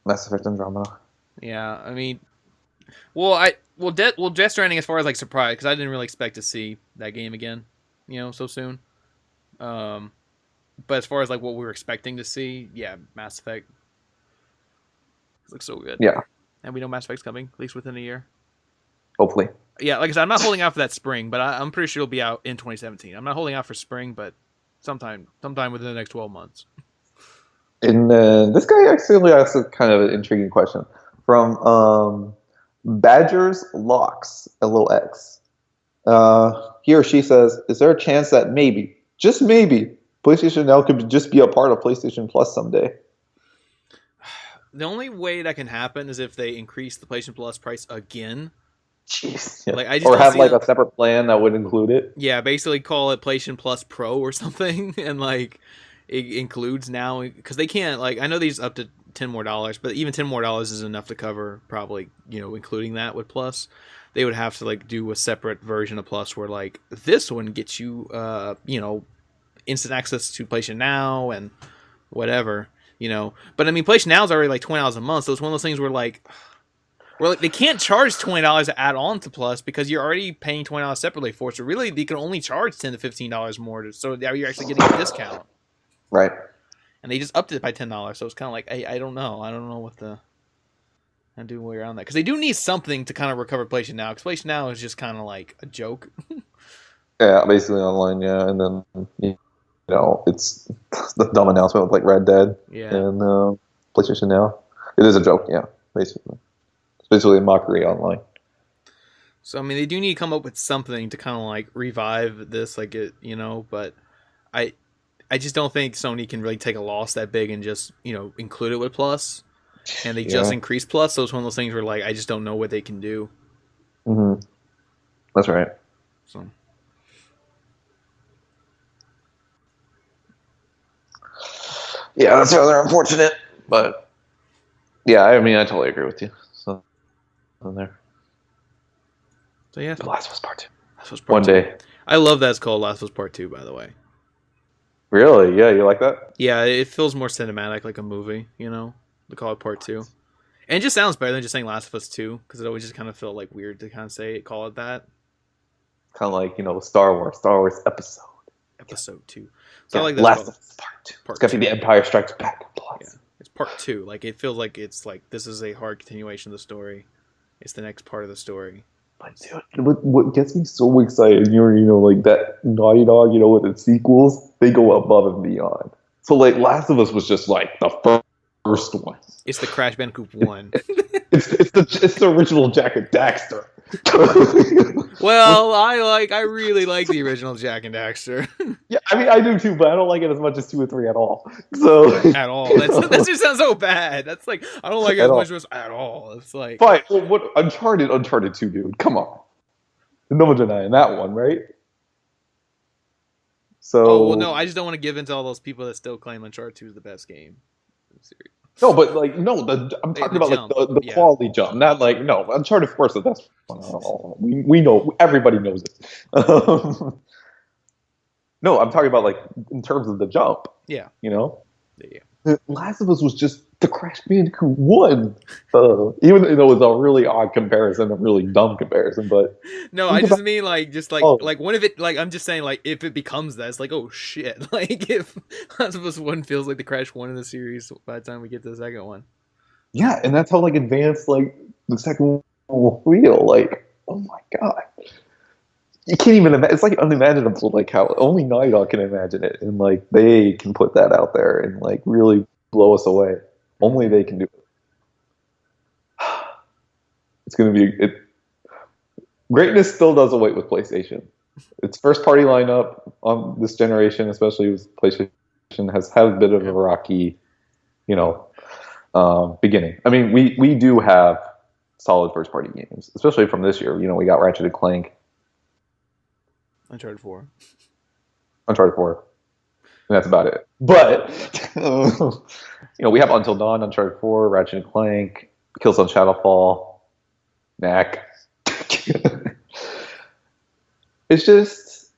Mass Effect Andromeda. Yeah, I mean, Death Stranding as far as like surprise, because I didn't really expect to see that game again, so soon. But as far as like what we were expecting to see, yeah, Mass Effect looks so good. Yeah, and we know Mass Effect's coming at least within a year. hopefully. Yeah, like I said, I'm not holding out for that spring, but I'm pretty sure it'll be out in 2017. I'm not holding out for spring, but sometime within the next 12 months. And this guy actually asked a kind of an intriguing question from Badgers Locks LOX. He or she says, "Is there a chance that maybe, just maybe, PlayStation Now could just be a part of PlayStation Plus someday?" The only way that can happen is if they increase the PlayStation Plus price again. Jeez. Yeah. Like, I just or have like a separate plan that would include it. Yeah, basically call it PlayStation Plus Pro or something, and like it includes now because they can't like I know these up to $10 more, but even $10 more is enough to cover probably including that with Plus. They would have to like do a separate version of Plus where like this one gets you instant access to PlayStation Now and whatever. But I mean PlayStation Now is already like $20 a month, so it's one of those things where like they can't charge $20 to add on to Plus because you're already paying $20 separately for it. So really, they can only charge $10 to $15 more. So now you're actually getting a discount, right? And they just upped it by $10. So it's kind of like I don't know. I don't know what the how to do way around that because they do need something to kind of recover PlayStation Now. Because PlayStation Now is just kind of like a joke. Yeah, basically online. Yeah, and then it's the dumb announcement with like Red Dead and PlayStation Now. It is a joke. Yeah, basically. It's basically a mockery online. So I mean, they do need to come up with something to kind of like revive this, like it, But I just don't think Sony can really take a loss that big and just include it with Plus, and they just increase Plus. So it's one of those things where like I just don't know what they can do. Mm-hmm. That's right. So. Yeah, that's rather unfortunate, but yeah, I mean, I totally agree with you. So, on there. So yeah, The Last of Us Part 2. Last of Us Part One 2. day. I love that it's called Last of Us Part 2, by the way. Really? Yeah, you like that? Yeah, it feels more cinematic, like a movie. To call it Part 2, and it just sounds better than just saying Last of Us 2, because it always just kind of felt like weird to kind of call it that. Kind of like Star Wars Episode 2. So yeah, I like that. Last of Us Part 2. It's got to be The Empire Strikes Back Plus. Yeah, it's Part 2. Like it feels like it's like this is a hard continuation of the story. It's the next part of the story. But dude, what gets me so excited, like that Naughty Dog, with its sequels, they go above and beyond. So like Last of Us was just like the first one. It's the Crash Bandicoot 1. it's the original Jak and Daxter. Well, I really like the original Jak and Daxter. Yeah, I mean I do too, but I don't like it as much as 2 and 3 at all. So at all. That just sounds so bad. That's like I don't like it as much as at all. It's like fine. Well, what Uncharted 2, dude? Come on, no one's denying that one, right? So oh well, no, I just don't want to give in to all those people that still claim Uncharted 2 is the best game. I'm serious. No, but like no, I'm talking about jump. Like the quality jump, not like no. Uncharted 4 is the best one. We know, everybody knows it. No, I'm talking about like in terms of the jump. Yeah. Yeah. The Last of Us was just the Crash Bandicoot 1. Even though it was a really odd comparison, a really dumb comparison, but no, I just mean like one of it. Like I'm just saying, like if it becomes that, it's like oh shit. Like if Last of Us 1 feels like the Crash 1 in the series by the time we get to the second one. Yeah, and that's how like advanced like the second one will feel. Like oh my god. You can't even imagine. It's like unimaginable, like how only Naughty Dog can imagine it, and like they can put that out there and like really blow us away. Only they can do it. It's gonna be it. Greatness still doesn't wait with PlayStation. Its first party lineup on this generation, especially with PlayStation, has had a bit of a rocky, beginning. I mean, we do have solid first party games, especially from this year. We got Ratchet and Clank. Uncharted 4. And that's about it. But, we have Until Dawn, Uncharted 4, Ratchet and Clank, Killzone Shadowfall, Knack. It's just,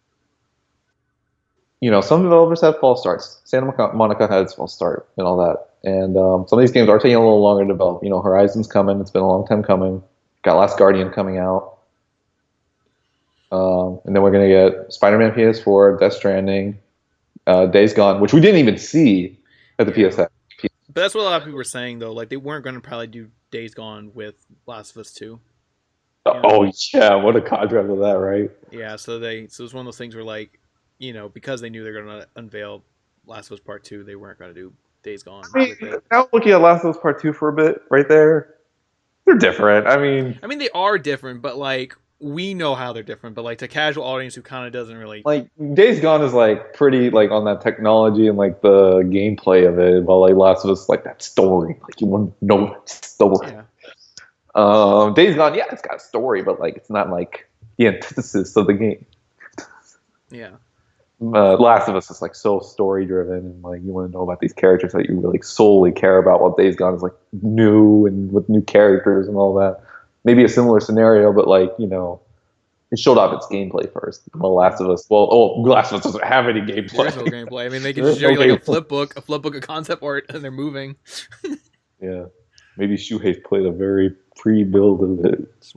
some developers have false starts. Santa Monica had its false start and all that. And some of these games are taking a little longer to develop. Horizon's coming. It's been a long time coming. Got Last Guardian coming out. And then we're going to get Spider-Man PS4, Death Stranding, Days Gone, which we didn't even see at the PSX. But that's what a lot of people were saying, though. Like, they weren't going to probably do Days Gone with Last of Us 2. Oh, yeah. What a contrast with that, right? Yeah, so it's one of those things where, like, because they knew they were going to unveil Last of Us Part 2, they weren't going to do Days Gone. Now looking at Last of Us Part 2 for a bit, right there, they're different. I mean, they are different, but, like, we know how they're different. But, like, to casual audience who kind of doesn't really... Like, Days Gone is, like, pretty, like, on that technology and, like, the gameplay of it, while, like, Last of Us, like, that story. Like, you want to know that story. Yeah. Days Gone, yeah, it's got a story, but, like, it's not, like, the antithesis of the game. Yeah. Last of Us is like so story driven, and like you want to know about these characters that you really solely care about. While Days Gone is like new and with new characters and all that. Maybe a similar scenario, but like it showed off its gameplay first. Last of Us doesn't have any gameplay. There's no gameplay. I mean, they can just show you like a flip book of concept art, and they're moving. Yeah, maybe Shuhei played a very pre-build of it. It's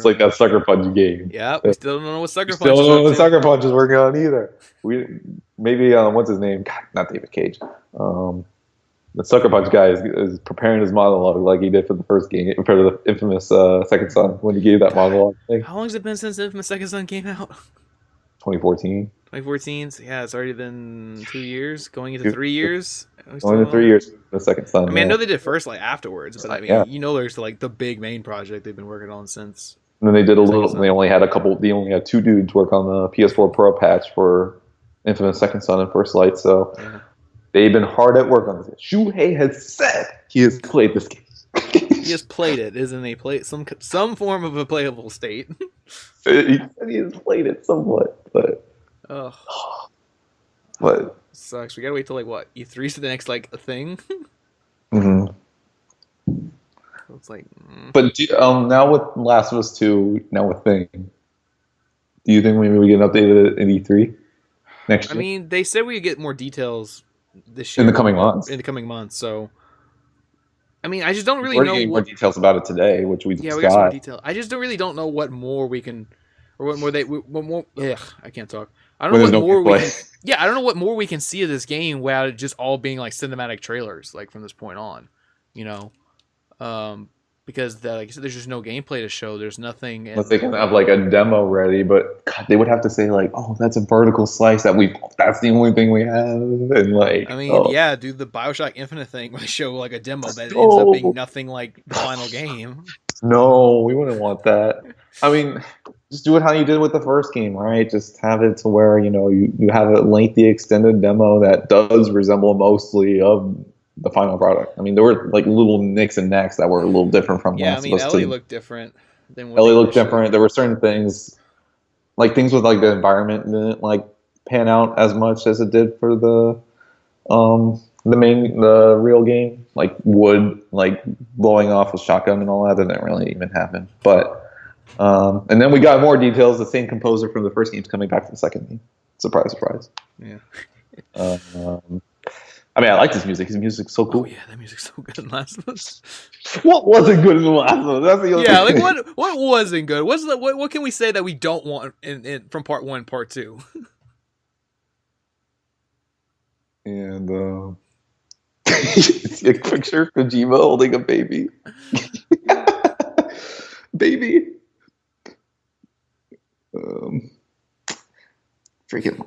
like that Sucker Punch game. Yeah, we still don't know what Sucker Punch. Still don't know what Sucker Punch is working on either. Maybe what's his name? God, not David Cage. The Sucker Punch guy is preparing his monologue like he did for the first game, for the infamous Second Son when he gave that monologue thing. How long has it been since the infamous Second Son came out? 2014. 2014. So yeah, it's already been 2 years, going into 3 years. Going into 3 years. The Second Son. I mean, I know they did first like afterwards, but I mean, there's like the big main project they've been working on since. And then they did a little. They only had two dudes work on the PS4 Pro patch for infamous Second Son and First Light. So they've been hard at work on this. Shuhei has said he has played this game. He has played it, isn't he? Played some form of a playable state. He said he has played it somewhat, but but sucks. We gotta wait till like what E3 to the next like thing. Mm-hmm. So it's like, but now with Last of Us 2, now with Thing, do you think maybe we get an update at E3 next year? I mean, they said we get more details this year in the coming months. So, I mean, I just don't really know more details about it today, which we we got some detail. I just don't know what more we can, or what more. I can't talk. I don't know what more we can. Yeah, I don't know what more we can see of this game without it just all being like cinematic trailers, like from this point on, because like I said, there's just no gameplay to show. There's nothing. Unless they can have like a demo ready, but God, they would have to say like, "Oh, that's a vertical slice that's the only thing we have," and like. I mean, yeah, do the Bioshock Infinite thing where they show like a demo that ends up being nothing like the final game. No, we wouldn't want that. I mean, just do it how you did with the first game, right? Just have it to where you have a lengthy extended demo that does resemble mostly of the final product. I mean, there were like little nicks and knacks that were a little different from. Yeah, I mean, Ellie looked different than what Ellie looked different. There were certain things, like things with like the environment didn't like pan out as much as it did for the real game, like wood like blowing off a shotgun and all that didn't really even happen. But and then we got more details. The same composer from the first game's coming back for the second game. Surprise, surprise. Yeah. I mean, I like his music. His music's so cool. Oh yeah, that music's so good in Last of Us. What wasn't good in the Last of Us? That's the only thing. Like what wasn't good? What can we say that we don't want in from part 1, part 2? And see a picture of Kojima holding a baby. Baby. Freaking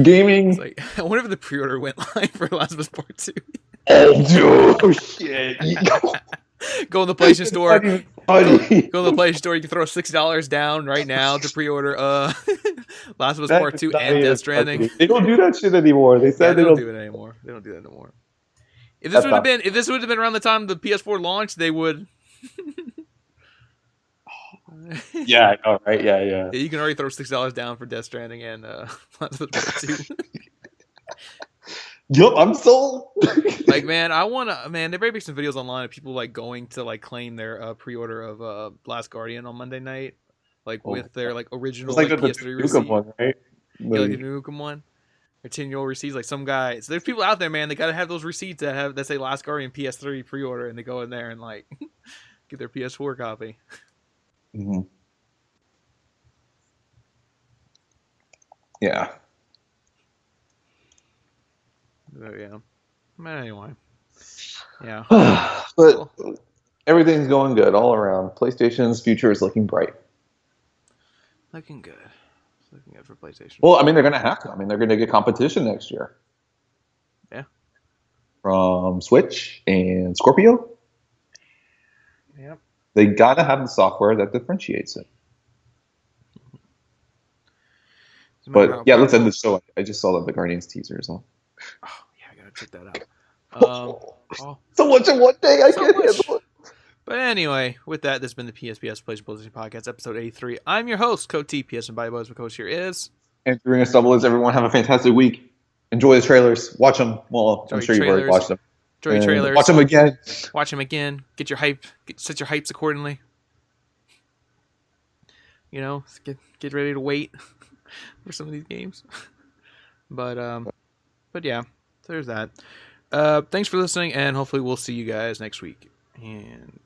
gaming. It's like, I wonder if the pre-order went live for Last of Us Part 2. Oh, dude. Shit. Go in the PlayStation Store. Go to the PlayStation Store. You can throw $6 down right now to pre-order Last of Us Part 2 and Death Stranding. They don't do that shit anymore. They said they don't do it anymore. They don't do that no more. If this would have been around the time the PS4 launched, they would. Yeah, I know, right? Yeah. You can already throw $6 down for Death Stranding and Last of Us Part 2. Yup, I'm sold. Like, man, there may be some videos online of people like going to like claim their pre-order of Last Guardian on Monday night like with their like original it's like like the PS3 Nukem receipt. one, right? Yeah, like the Nukem one. Or 10-year-old receipts, like some guy. So there's people out there, man. They gotta have those receipts that say Last Guardian PS3 pre-order, and they go in there and like get their PS4 copy. Mm-hmm. Yeah. So yeah. But anyway. Yeah. But everything's going good all around. PlayStation's future is looking bright. Looking good. Looking good for PlayStation. Well, I mean, they're going to have to. I mean, they're going to get competition next year. Yeah. From Switch and Scorpio. Yep. They got to have the software that differentiates it. But yeah, let's end the show. I just saw the Guardians teaser. So. Oh yeah, I gotta check that out. So much in one day. I can't handle it. But anyway, with that, this has been the PSBS PlayStation Podcast, episode 83. I'm your host, GOTY. PS and Bioshock. My coach here is Andrew Stubbles. Everyone have a fantastic week. Enjoy the trailers. Watch them. Well, I'm sure you've already watched them. Enjoy trailers. Watch them again. Watch them again. Get your hype. Set your hypes accordingly. You know, get ready to wait for some of these games. But yeah, so there's that. Thanks for listening, and hopefully we'll see you guys next week. And